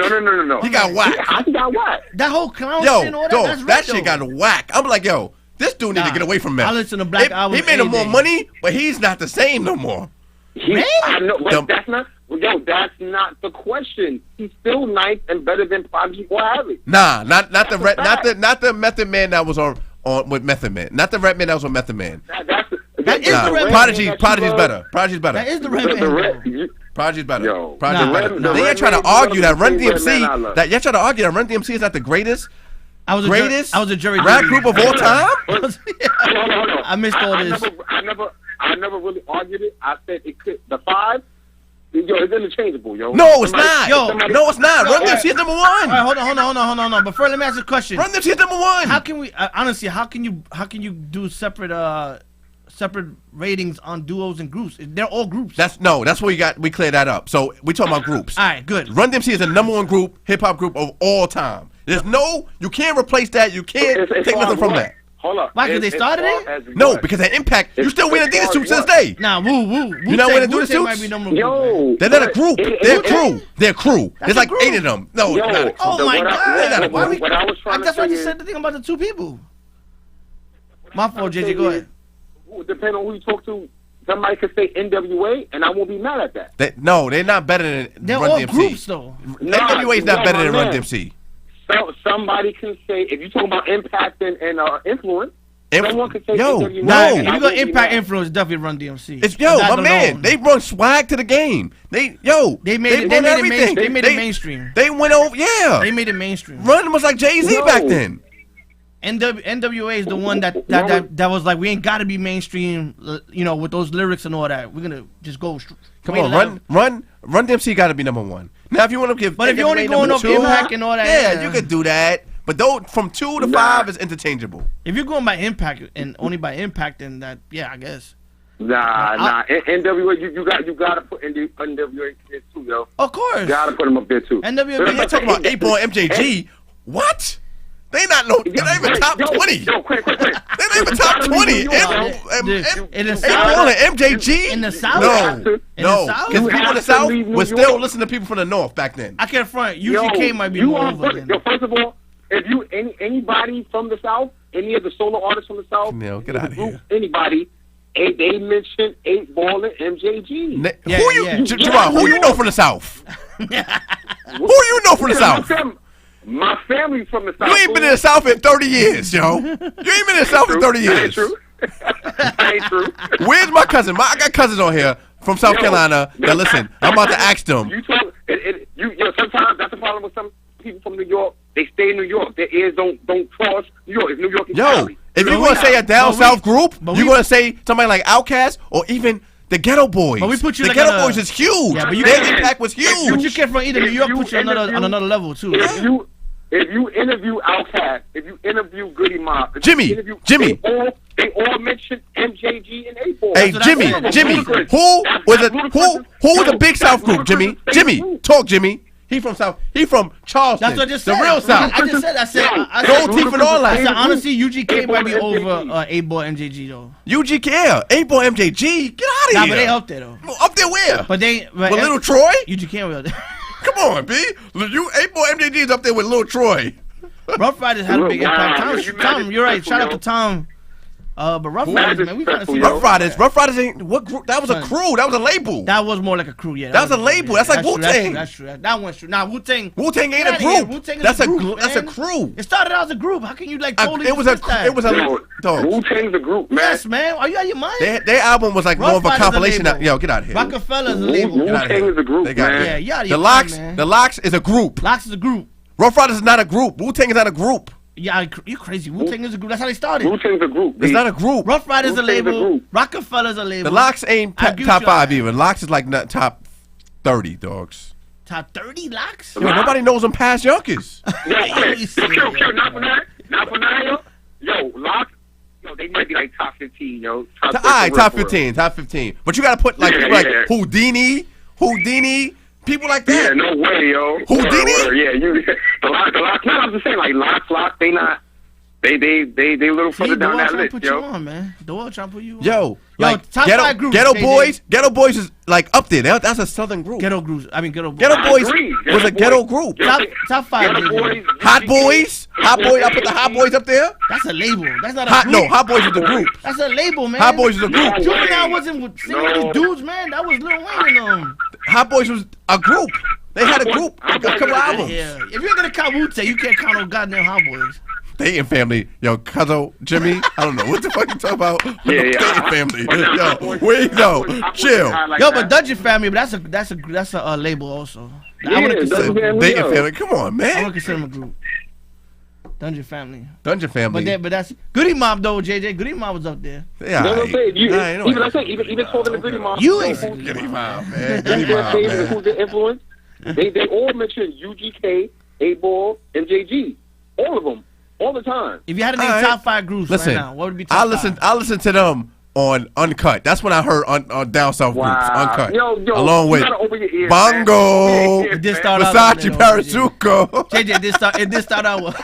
S3: No.
S2: He got whack.
S3: How he got what?
S1: That whole clown shit and
S2: Yo,
S1: all that.
S2: dog,
S1: That's Red.
S2: that shit
S1: though.
S2: got whack. I'm like, yo, this dude need to
S1: Nah,
S2: get away from Meth.
S1: I listen to Black Album
S2: He made him
S1: any
S2: more
S1: day.
S2: money, but he's not the same no more.
S3: I know, but
S2: The-
S3: that's not. Yo, that's not the question. He's still nice and better than Prodigy or Havoc.
S2: Nah, not the
S3: That's a
S2: Red,
S3: fact.
S2: not the Method Man that was on with Method Man. Not the Red Man that was with Method Man.
S1: That is the Red Man
S2: Prodigy's better. Prodigy's better.
S1: That is the Red Man. though.
S2: Prodigy's better.
S3: Yo,
S2: Prodigy's
S1: nah,
S2: better.
S1: nah.
S2: They ain't trying to
S3: Red Man is
S2: argue that
S3: one
S2: Run
S3: of the Red Man I
S2: DMC.
S3: love.
S2: That y'all trying to argue that Run DMC is not the greatest
S1: I was a jury
S2: rap
S1: duty.
S2: group of all time.
S3: Hold on.
S1: I missed all this.
S3: I never really argued it. I said it could. The five
S4: Yo, it's interchangeable, yo.
S2: No, it's not.
S1: Yo,
S2: no, it's not. Run DMC is number one.
S1: All right, hold on. But first, let me ask you a question.
S2: Run DMC is number one.
S1: How can we honestly? How can you do separate ratings on duos and groups? They're all groups.
S2: That's what we cleared that up. So we talking about groups.
S1: All right, good.
S2: Run DMC is the number one group, hip hop group of all time. You can't replace that. You can't take nothing from that.
S4: Hold up.
S1: Why? Because they started it?
S2: No, because at Impact, you still wearing Adidas suits to this day.
S1: Nah, woo.
S2: You not wearing Adidas suits?
S1: Might be number
S4: Yo,
S2: They're not a group. They're a crew. They're a crew. There's like 8 of them. No,
S4: Yo,
S2: not a crew.
S1: Oh my God!
S4: What I was trying to
S1: That's why
S4: say
S1: you said the thing about the two people. My fault, JJ. Go ahead.
S4: Depending on who you talk to, somebody could say NWA, and I won't be mad at that.
S2: They're not better than
S1: They're
S2: Run
S1: all
S2: DMC.
S1: groups though.
S2: NWA is not better than Run DMC.
S4: So somebody can say, if you're talking about impact and influence, someone could say NWA.
S2: No.
S1: If you got impact influence, definitely Run DMC.
S2: It's my man. They brought swag to the game. They made
S1: it mainstream.
S2: They went over. Yeah.
S1: They made it mainstream.
S2: Run was like Jay-Z back then.
S1: NWA is the one that was like, we ain't got to be mainstream, with those lyrics and all that. We're gonna just go.
S2: Come on, Run DMC got to be number one. Now, if you want to give,
S1: but if you're only going up impact and all that,
S2: yeah, you could do that. But though from 2 to 5 is interchangeable.
S1: If you're going by impact and only by impact, then that, yeah, I guess.
S4: Nah. NWA, you gotta put NWA there too, yo.
S1: Of course.
S4: You gotta put them up there too.
S1: NWA.
S2: You're talking about 8 Ball MJG. What? They not even top 20.
S4: Yo, quick.
S2: They not even top 20.
S1: In the
S2: South,
S1: South,
S2: MJG.
S1: in the South,
S2: No, because people in the South
S4: leave New
S2: would
S4: York.
S2: still listen to people from the North back then.
S1: I can't front. UGK might be more over.
S4: First of all, if you anybody from the South, any of the solo artists from the South,
S2: Get out of here.
S4: Anybody, they mentioned 8 Ball and MJG.
S2: Javon, who you know from the South? Who you know from the South?
S4: My family from the South.
S2: You ain't been in the South in 30 years, yo. You ain't been in the South in 30 years.
S4: That ain't true.
S2: Where's my cousin? I got cousins on here from South Carolina that listen. I'm about to ask them.
S4: Sometimes that's the problem with some people from New York. They stay in New York. Their ears don't cross New York. It's New York and Cali.
S2: If you're going to say a down South group, you're going to say somebody like Outkast or even the Ghetto Boys.
S1: But we put you
S2: the Ghetto Boys is huge.
S1: Yeah, but
S2: their impact was huge.
S1: But you came from either New York, put you on another level too.
S4: If you interview Outkast, if you interview Goody Mob,
S2: Jimmy,
S4: they all mention MJG and 8 Ball.
S2: Hey, Jimmy, who was a big South group? Jimmy, talk, Jimmy. He from South. He from Charleston.
S1: That's what I just said.
S2: The real South.
S1: I just said. I said.
S2: Gold teeth and all that.
S1: I said honestly, UGK might be over 8 Ball MJG though.
S2: UGK, yeah. 8 Ball MJG. Get out of here.
S1: Nah, but they up there though.
S2: Up there where?
S1: But
S2: with Little Troy.
S1: UGK was up there.
S2: Come on, B. 8 Ball MJG is up there with Little Troy.
S1: Rough Riders had a big impact. Tom, you're right. Shout out to Tom. But Rough Riders, man, we gotta see
S2: Rough Riders ain't what group? That was a crew. That was a label.
S1: That was more like a crew, yeah.
S2: That was a label. That's like Wu-Tang.
S1: That's true. That one's true. Nah, Wu-Tang.
S2: Wu-Tang ain't a group. That's a crew.
S1: It started out as a group. How can you totally?
S2: It was a
S4: Wu-Tang's a group, man.
S1: Yes, man. Are you out of your mind?
S2: Their album was like more of a compilation. Yo, get out of here.
S1: Rockefeller's a label.
S4: Wu-Tang is a group, man.
S1: Yeah,
S2: the Locks is a group.
S1: Locks is a group.
S2: Rough Riders is not a group. Wu-Tang is not a group.
S1: Yeah, you crazy. Wu-Tang is a group. That's how they started.
S4: Wu-Tang's a group.
S2: It's not a group.
S1: Rough Riders a label. Rockefeller's a label.
S2: The Locks ain't top 5 even. Locks is like not top 30, dogs.
S1: Top 30 Locks?
S2: Yo, nobody knows them past Yonkers.
S4: Not for now. Yo, Locks. Yo, they might be like top 15, yo.
S2: Top 15. But you gotta put like Houdini. People like that.
S4: Yeah, no way, yo.
S2: Houdini?
S4: Yeah, the Locks. No, I'm just saying, like Locks. They not. They a little further down that list,
S1: put
S4: yo.
S1: You on, man. Doyle trying to put you on.
S2: Yo,
S1: top 5 groups.
S2: Ghetto Boys is like up there. That's a southern group.
S1: Ghetto groups. I mean, Ghetto Boys.
S2: Ghetto Boys was a ghetto group.
S1: Top 5.
S2: Hot Boys. I put the Hot Boys up there.
S1: That's a label. That's not a group.
S2: No, Hot Boys is a group.
S1: That's a label, man.
S2: Hot Boys is a group.
S1: Juvenile wasn't singing with these dudes, man. That was Lil Wayne and them.
S2: Hot Boys was a group. They had a group, a couple albums.
S1: Yeah. If you're gonna count Wu-Tang, you can't count no goddamn Hot Boys.
S2: They in family, yo, Cuzzo, Jimmy. I don't know what the fuck you talking about.
S4: Yeah.
S2: They in family, yo. Where you go? Chill.
S1: Yo, but Dungeon Family, but that's a label also.
S4: Yeah,
S2: they in family. Come on, man.
S1: I would consider them a group. Dungeon Family.
S2: Dungeon Family.
S1: But that's Goody Mob though, JJ. Goody Mob was up there.
S2: Yeah,
S4: That's what I'm saying. Even talking to
S2: okay.
S4: Goody Mob.
S1: You ain't
S2: Goody Mob, man.
S4: Who's
S2: Goody
S4: their
S2: Mob,
S4: favorite?
S2: man.
S4: Who's their influence? They all mention UGK, A-Ball, and JG. All of them, all the time.
S1: If you had to name
S2: All right.
S1: top 5 groups
S2: Listen,
S1: right now, what would be top 5?
S2: I listened to them on Uncut. That's when I heard on Down South groups. Uncut.
S4: Yo,
S2: along
S4: you
S2: with
S4: gotta open your ears,
S2: Bongo,
S4: man.
S1: It did start out
S2: Versace
S1: with that,
S2: Parazuco.
S1: JJ, it did start out with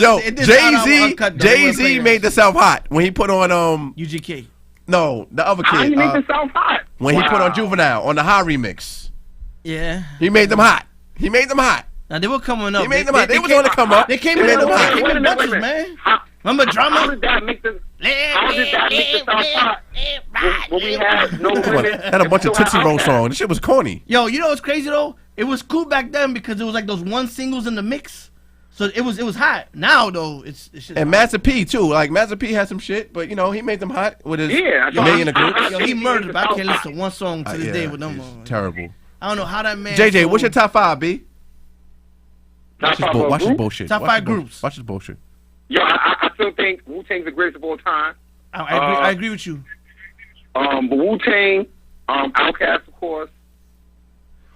S2: Yo,
S1: It did start out with Uncut, though. They weren't
S2: Jay-Z
S1: playing
S2: made
S1: that
S2: the South hot when he put on
S1: UGK.
S2: no, the other
S4: How
S2: kid.
S4: you make the South hot?
S2: When he put on Juvenile on the high remix.
S1: Yeah.
S2: He made them hot. He made them hot.
S1: Now they were coming up.
S2: He made them hot. They was going to come up.
S1: They came
S2: He
S1: in
S2: made them
S1: the
S2: hot.
S1: bunches, man. Remember
S4: How
S1: drama?
S4: did that make the South hot? When we had no women.
S2: Had a bunch of Tootsie Roll songs. This shit was corny.
S1: Yo, you know what's crazy though? It was cool back then because it was like those one singles in the mix. So it was hot. Now though, it's shit.
S2: And Master P too. Like Master P had some shit, but you know he made them hot with his million of groups.
S1: Yo, he murdered, but I can't listen to one song to this
S2: Yeah,
S1: day with them.
S2: he's terrible.
S1: I don't know how that man.
S2: JJ, what's your top 5, B? Watch this bullshit.
S1: Top
S2: Watch
S1: 5
S2: this
S1: groups.
S2: Watch this bullshit.
S4: Yo, I still think Wu-Tang's the greatest of all time.
S1: I agree with you.
S4: But Wu-Tang, Outkast, of course.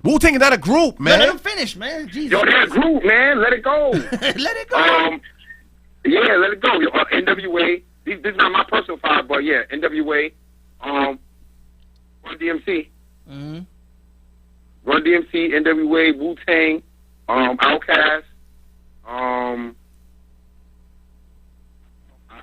S2: Wu-Tang is not a group, man.
S1: Let him finish, man. Jesus.
S4: Yo, that group, man, let it go.
S1: Let it go.
S4: Yeah, let it go. Yo, NWA. This is not my personal 5, but yeah, NWA. Run DMC.
S1: Mm-hmm.
S4: Run DMC, NWA, Wu-Tang, Outkast.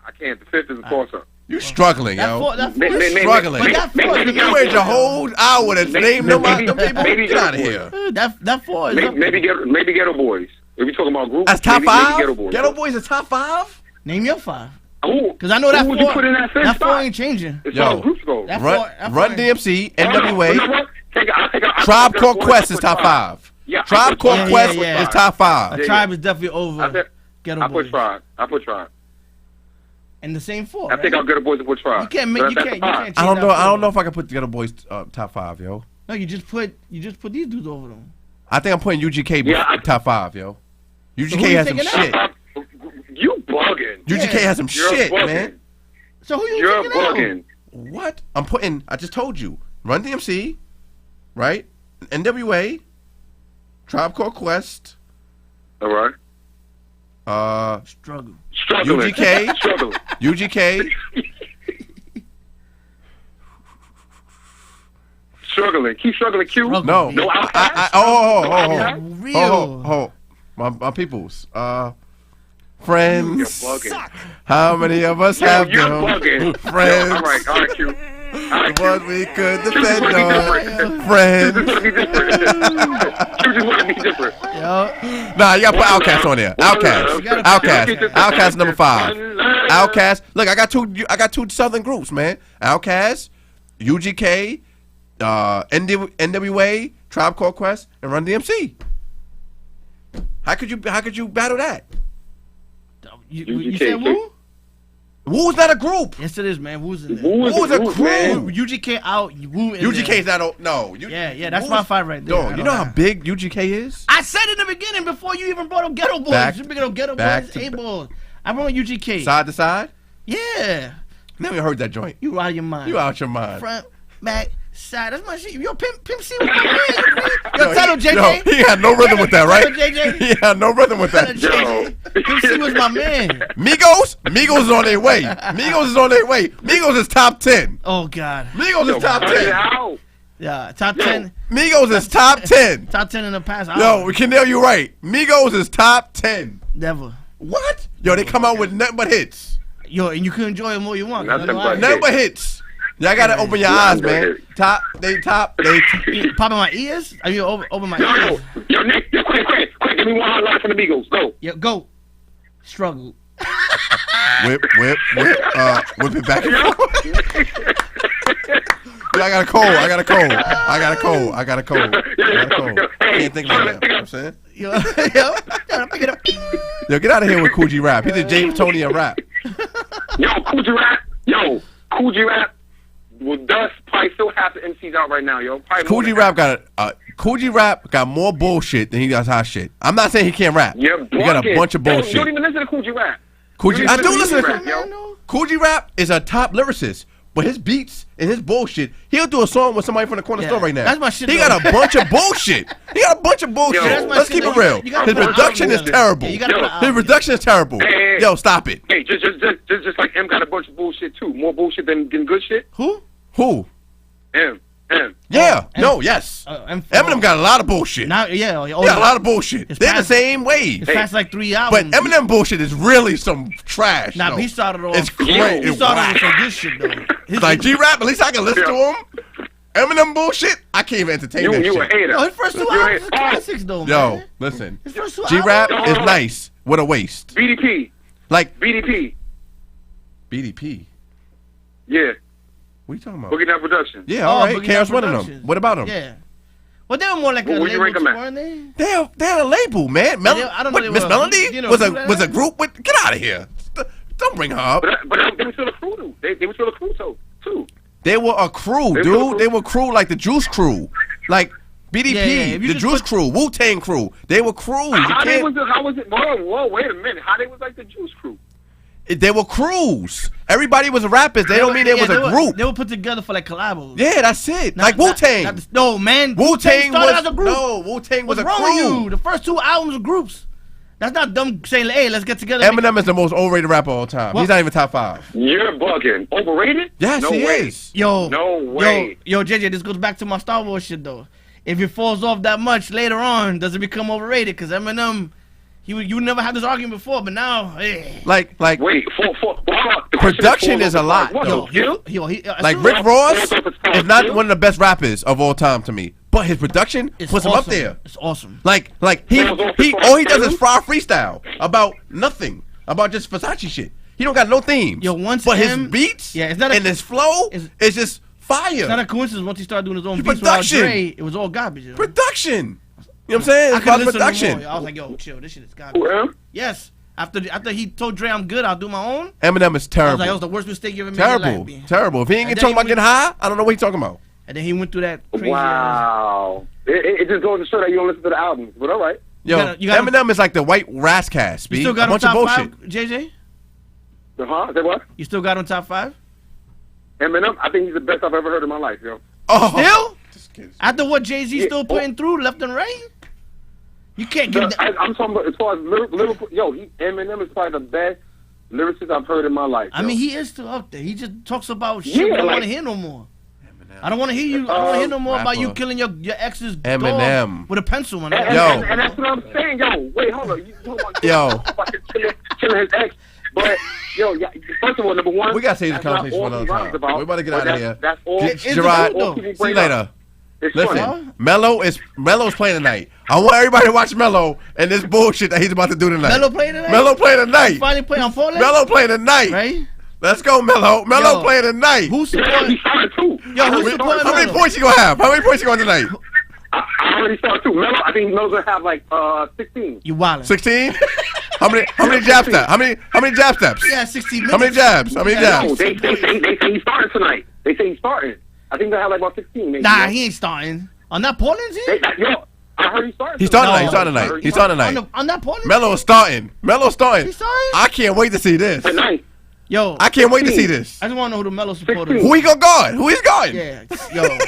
S4: I can't. The 5th is a toss-up.
S2: You struggling,
S1: That
S2: yo.
S1: four, that four,
S2: You're struggling.
S1: But that four,
S2: You wait your whole hour to name them out. Them people.
S4: maybe
S2: Get out of here.
S1: that four is up.
S4: Maybe Ghetto Boys. If we talking about groups,
S2: That's top
S4: maybe
S2: 5.
S4: Ghetto Boys.
S2: Ghetto Boys is top 5.
S1: Name your 5.
S4: Who?
S1: Because I know that
S4: Who would
S1: four.
S4: you put in that 5th
S1: That 4
S4: spot?
S1: ain't changing.
S4: As
S2: Yo.
S4: far as groups go.
S1: That
S2: Run
S1: four
S2: DMC,
S4: You know
S2: NWA.
S4: what? I'll
S2: Tribe
S4: put
S2: Called
S4: Ghetto
S2: Quest
S4: Boys
S2: is top 5.
S4: Yeah,
S2: Tribe Called
S1: Tribe.
S2: Quest
S1: Yeah.
S2: is top
S1: A
S2: 5.
S1: Tribe is definitely over Ghetto
S4: I
S1: Boys.
S4: put Tribe.
S1: And the same 4.
S4: I think I'll Ghetto Boys and put Tribe.
S1: You can't make. You can't change
S2: I don't
S1: that
S2: know. I
S1: four.
S2: don't know if I can put the Ghetto Boys top 5, yo.
S1: No, you just put these dudes over them.
S2: I think I'm putting UGK top 5, yo.
S1: who
S2: UGK
S1: you
S2: has some
S1: taking
S2: shit.
S1: out?
S4: You bugging.
S2: UGK has some
S4: You're
S2: shit,
S4: bugging.
S2: man.
S1: So who you
S4: You're
S1: taking out?
S4: bugging.
S2: What? I'm putting. I just told you. Run DMC, right? NWA, Tribe Called Quest,
S4: All right.
S1: Struggle.
S4: Struggling.
S2: UGK.
S4: Struggling.
S2: UGK,
S4: Struggling. Keep struggling, Q.
S1: Struggle.
S2: no.
S4: No Outkast?
S2: Oh. My peoples. Friends.
S4: You're bugging.
S2: How many of us have
S4: You're
S2: them?
S4: bugging.
S2: Friends.
S4: All right, Q.
S2: The ones we could depend
S4: Q
S2: on.
S4: just
S2: Friends.
S4: want to be different. Q just want to be different.
S1: Yo,
S2: Nah, you gotta put Outkast on there.
S1: You gotta
S2: Outkast. Outkast number 5. Outkast. Look, I got two Southern groups, man. Outkast, UGK, NWA, Tribe Called Quest, and Run DMC. How could you battle that?
S1: you said Woo?
S2: Woo's not a group.
S1: Yes, it is, man. Woo's in there.
S4: Woo is
S2: Woo's a
S4: group,
S2: crew.
S4: man.
S1: UGK out. Woo in
S2: UGK
S1: there.
S2: is not. No.
S1: Yeah, that's
S2: Woo
S1: my
S2: is-
S1: 5 right there.
S2: Yo, you know how big UGK is?
S1: I said in the beginning before you even brought up Ghetto Boys.
S2: Back-
S1: You bring up Ghetto
S2: back
S1: Boys,
S2: to-
S1: A-Balls. I brought UGK.
S2: Side to side.
S1: Yeah.
S2: Never heard that joint.
S1: You out of your mind.
S2: You out your mind.
S1: Front, back, side. That's my shit. Yo, Pimp C was my man. Yo, tell him, JJ.
S2: Yo, he had no rhythm with that, right?
S1: Tell him, JJ.
S2: He had no rhythm with
S1: Tell
S2: that.
S1: him, JJ. Pimp C was my man.
S2: Migos is on their way. Migos is on their way. Migos is top 10.
S1: Oh, God.
S2: Migos is top 10.
S1: Yeah, top 10.
S2: Migos is top 10.
S1: Top 10 in the past.
S2: Yo, Kendall, you right. Migos is top 10.
S1: Never.
S2: What? Yo, they come out with nothing but hits.
S1: Yo, and you can enjoy it more you want.
S4: Nothing but
S2: Nothing but hits. Y'all gotta open your eyes, man. They
S1: Popping my ears? Are you open my ears?
S4: Yo, Nick, quick. Give me one highlight from the Migos. Go.
S1: Yo, go. Struggle.
S2: whip it back and forth. Yeah, I got a cold. Can't think like that. You know what I'm saying?
S1: Yo, pick it up.
S2: Yo, get out of here with Coogee Rap. He's a James Tony of rap.
S4: Yo, Coogee Rap. will thus probably still have the MCs out right now, yo.
S2: Cool G Rap got more bullshit than he does hot shit. I'm not saying he can't rap.
S4: He
S2: got a bunch of bullshit.
S4: You don't even listen to Cool G Rap.
S2: I do listen to
S4: rap, yo.
S2: Cool G Rap is a top lyricist, but his beats and his bullshit, he'll do a song with somebody from the corner store right now.
S1: That's my shit.
S2: He got a bunch of bullshit.
S4: Yo,
S2: Let's keep it real. His production is terrible. His production is terrible.
S4: Hey,
S2: yo, stop it.
S4: Hey, just like M got a bunch of bullshit too. More bullshit than good shit.
S2: Who?
S4: M.
S2: Yeah. Yes. Eminem got a lot of bullshit. He got a lot of bullshit. They're the same way.
S1: It's past like 3 albums.
S2: But Eminem bullshit is really some trash.
S1: Nah, he started off.
S2: It's great.
S1: He started with some good shit though.
S2: It's like G-Rap, at least I can listen to him. Eminem bullshit, I can't even entertain that shit.
S4: You a hater.
S1: Yo, his first 2 albums are classics though, man.
S2: Yo, listen.
S1: His first 2
S2: G-Rap
S1: albums.
S2: is nice. What a waste.
S4: BDP.
S2: Like
S4: BDP.
S2: BDP.
S4: Yeah.
S2: What are you talking about?
S4: Boogie Down Production.
S2: Yeah, all right.
S1: Boogie
S2: Chaos
S1: Down
S2: one of them.
S1: Productions.
S2: What about them?
S1: Yeah. Well, they were more like a
S4: Would you rank
S1: label,
S4: them at?
S1: weren't they?
S2: They're a label, man.
S1: I don't know they
S2: Miss
S1: were.
S2: Melody
S1: You know,
S2: was
S1: do
S2: a group with. Get out of here. Don't bring her up.
S4: But they were still a crew, though. They were still a crew, too.
S2: They were a crew, dude. They were crew like the Juice Crew, like BDP, the Juice Crew, Wu-Tang Crew. They were crews.
S4: How was it? Whoa, wait a minute. How they was like the Juice Crew?
S2: They were crews. Everybody was rappers. They don't mean they was a group.
S1: They were put together for like collabos.
S2: Yeah, that's it. Like Wu-Tang.
S1: No, man.
S2: Wu-Tang
S1: started
S2: was
S1: as a group.
S2: No, Wu-Tang was
S1: What's
S2: a
S1: wrong with
S2: crew.
S1: you? The first 2 albums were groups. That's not them saying, hey, let's get together.
S2: Eminem is the most overrated rapper of all time.
S1: What?
S2: He's not even top 5.
S4: You're bugging. Overrated?
S2: Yes,
S4: no
S2: he
S4: way.
S2: is.
S1: Yo,
S4: no way.
S1: Yo, JJ, this goes back to my Star Wars shit though. If it falls off that much later on, does it become overrated? Because Eminem, you never had this argument before, but now, hey.
S2: Like.
S4: Wait,
S2: Production is a lot. Like Rick Ross is not one of the best rappers of all time to me, but his production puts him up there.
S1: It's awesome.
S2: Like he all he does is fry freestyle about nothing, about just Versace shit. He don't got no themes.
S1: Yo, once
S2: but his beats and his flow is just fire.
S1: It's not a coincidence. Once he started doing his own beats
S2: production.
S1: without Dre, it was all garbage. You know?
S2: Production. You know what I'm saying? It's about production.
S1: I was like, yo, chill. This shit is garbage. Yes. After he told Dre I'm good, I'll do my own.
S2: Eminem is terrible.
S1: I was like, that was the worst mistake you ever made in your life.
S2: Terrible. If he ain't talking about getting high, I don't know what he's talking about.
S1: And then he went through that crazy
S4: Wow. It just goes to show that you don't listen to the albums, but all right.
S2: Yo, Eminem is like the white Rascast,
S1: You still got him top 5, JJ?
S4: Say what?
S1: You still got him top 5?
S4: Eminem, I think he's the best I've ever heard in my life, yo.
S2: Oh.
S1: Still? After what Jay-Z still putting through left and right? You can't give that.
S4: I'm talking about as far as lyrical. Yo, Eminem is probably the best lyricist I've heard in my life.
S1: I mean, he is still up there. He just talks about shit we don't want to hear no more. I don't want to hear you. I don't want to hear no more about you killing your ex's dog with a pencil. Man.
S4: And that's what I'm saying. Yo, wait, hold on. You about killing his ex. But, yo, first of all, number one.
S2: We got to save the conversation for another time. We're about to get out of here.
S4: That's all.
S2: Gerard, see you later. Listen, Melo's playing tonight. I want everybody to watch Melo and this bullshit that he's about to do tonight.
S1: Melo playing tonight?
S2: Melo playing tonight.
S1: He's finally playing on Portland?
S2: Melo playing tonight.
S1: Right?
S2: Let's go, Melo. Melo playing tonight.
S1: Who's supporting?
S2: Yo, who's supporting How many points you gonna have? How many points you going tonight?
S4: I already started too. Melo, I think Melo's gonna have like 16.
S1: You wildin'.
S2: 16? How many jab steps? How many jab steps?
S1: Yeah, 16 minutes.
S2: How many jabs? How many jabs?
S4: No, they say he's starting tonight. They say he's starting. I think they have like about 16. Maybe.
S1: Nah, he ain't starting. On that Portland team?
S4: Yo, I heard he's starting.
S2: He's starting tonight. He's starting tonight.
S1: On that Portland?
S2: Melo is starting. Melo's starting.
S1: He's starting?
S2: I can't wait to see this.
S4: Tonight.
S1: Yo,
S2: I can't wait to see this.
S1: I just want to know who the Melo supporter is.
S2: Who he gonna guard? Who he's guarding?
S1: Yeah, yo.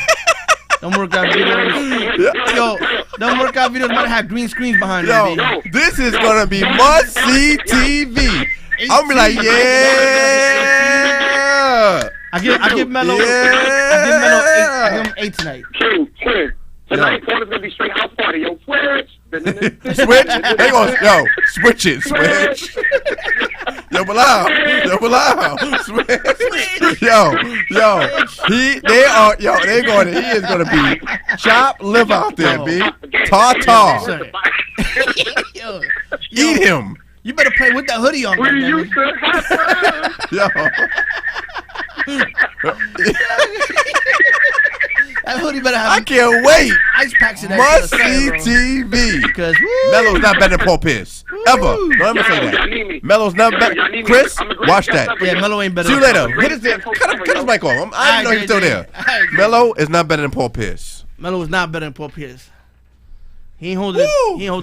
S1: Don't work out videos. Yo, don't work out videos. Might have green screens behind them.
S2: Yo, this is gonna be must-see TV. I'm gonna be like, yeah.
S1: I give Melo.
S2: Yeah.
S1: I give him 8 tonight.
S4: Tonight, Portland's gonna be straight house party. Yo, switch.
S2: Switch? They gonna switch it. Switch. Yo, Bilal. Switch. He is gonna be chop live out there, B. Tartar. Eat him.
S1: You better play with that hoodie on.
S2: Yo.
S1: That hoodie better have.
S2: I can't wait.
S1: Ice packs in that.
S2: Must see TV.
S1: Because
S2: Melo's not better than Paul Pierce. Ever. Don't ever say
S4: y'all
S2: that.
S4: need me.
S2: Melo's not
S4: Y'all
S2: better.
S4: need me.
S2: Chris,
S4: I'm a great
S2: watch
S4: guest
S2: that.
S4: ever,
S1: Yeah,
S4: yo.
S1: Melo ain't better.
S2: See you
S1: than
S2: later.
S1: Paul Pierce.
S2: Cut his mic off. I didn't know he was still there.
S1: I agree.
S2: Melo is not better than Paul Pierce.
S1: Melo is not better than Paul Pierce. He ain't holding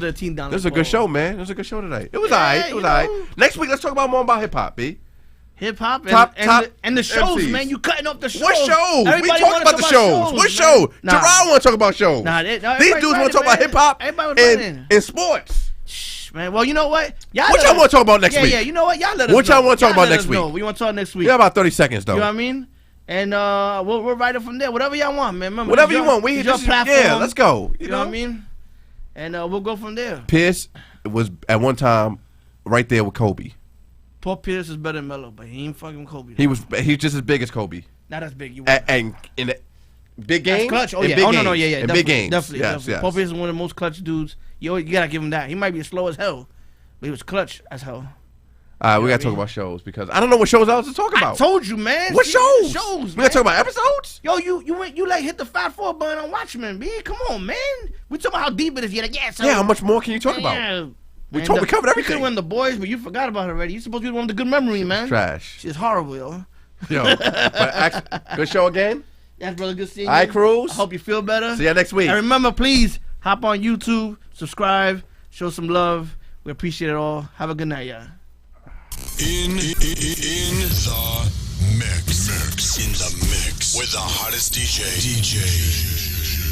S1: the team down.
S2: This is a good show, man. It was a good show tonight. It was alright. It was
S1: you
S2: alright.
S1: know.
S2: Next week, let's talk about more about hip hop, B.
S1: Hip hop
S2: Top
S1: and the shows,
S2: MCs.
S1: man. You cutting off the shows.
S2: What shows? We
S1: Everybody
S2: talking
S1: wanna
S2: about the shows. What show?
S1: Nah.
S2: Gerard want to talk about shows.
S1: Nah,
S2: These
S1: everybody
S2: dudes want to talk
S1: man.
S2: about hip hop
S1: Everybody was running.
S2: and sports.
S1: Shh, man. Well, you know what?
S2: What y'all want to talk about next week?
S1: Yeah, you know what? Y'all let us
S2: What
S1: know.
S2: y'all want to talk
S1: Y'all
S2: about
S1: let
S2: next
S1: us
S2: week?
S1: know. We want to talk next week.
S2: We got about 30 seconds, though.
S1: You know what I mean? And we'll write it from there. Whatever y'all want, man. Remember,
S2: Whatever
S1: it's
S2: you
S1: your-
S2: want. We
S1: it's your
S2: just,
S1: platform.
S2: yeah, let's go.
S1: You know what I mean? And we'll go from there.
S2: Pierce was at one time right there with Kobe.
S1: Paul Pierce is better than Melo, but he ain't fucking Kobe.
S2: He's just as big as Kobe.
S1: Not as big. You
S2: And in the big
S1: That's
S2: games,
S1: clutch. Oh
S2: in
S1: yeah.
S2: big
S1: Oh no,
S2: games,
S1: yeah.
S2: in
S1: Definitely,
S2: big games,
S1: Definitely.
S2: yes.
S1: Paul Pierce is one of the most clutch dudes. You gotta give him that. He might be slow as hell, but he was clutch as hell.
S2: All right, we gotta talk about shows because I don't know what shows else to talk
S1: I
S2: about.
S1: told you, man.
S2: What
S1: See,
S2: shows?
S1: Shows.
S2: We gotta talk about episodes.
S1: Yo, you like hit the 5-4 button on Watchmen, B. Come on, man. We talking about how deep it is. You're like, yeah, so
S2: Yeah, how much more can you talk about?
S1: yeah.
S2: We
S1: Man,
S2: covered
S1: You
S2: everything.
S1: could win the boys, but you forgot about it already. You're supposed to be one of the good memory, man.
S2: Trash.
S1: She's horrible, yo.
S2: Yo, but actually, good show again.
S1: That's brother, good seeing you.
S2: All right, Cruz.
S1: I hope you feel better.
S2: See ya next week.
S1: And remember, please hop on YouTube, subscribe, show some love. We appreciate it all. Have a good night, y'all.
S5: In the mix. In the mix with the hottest DJ.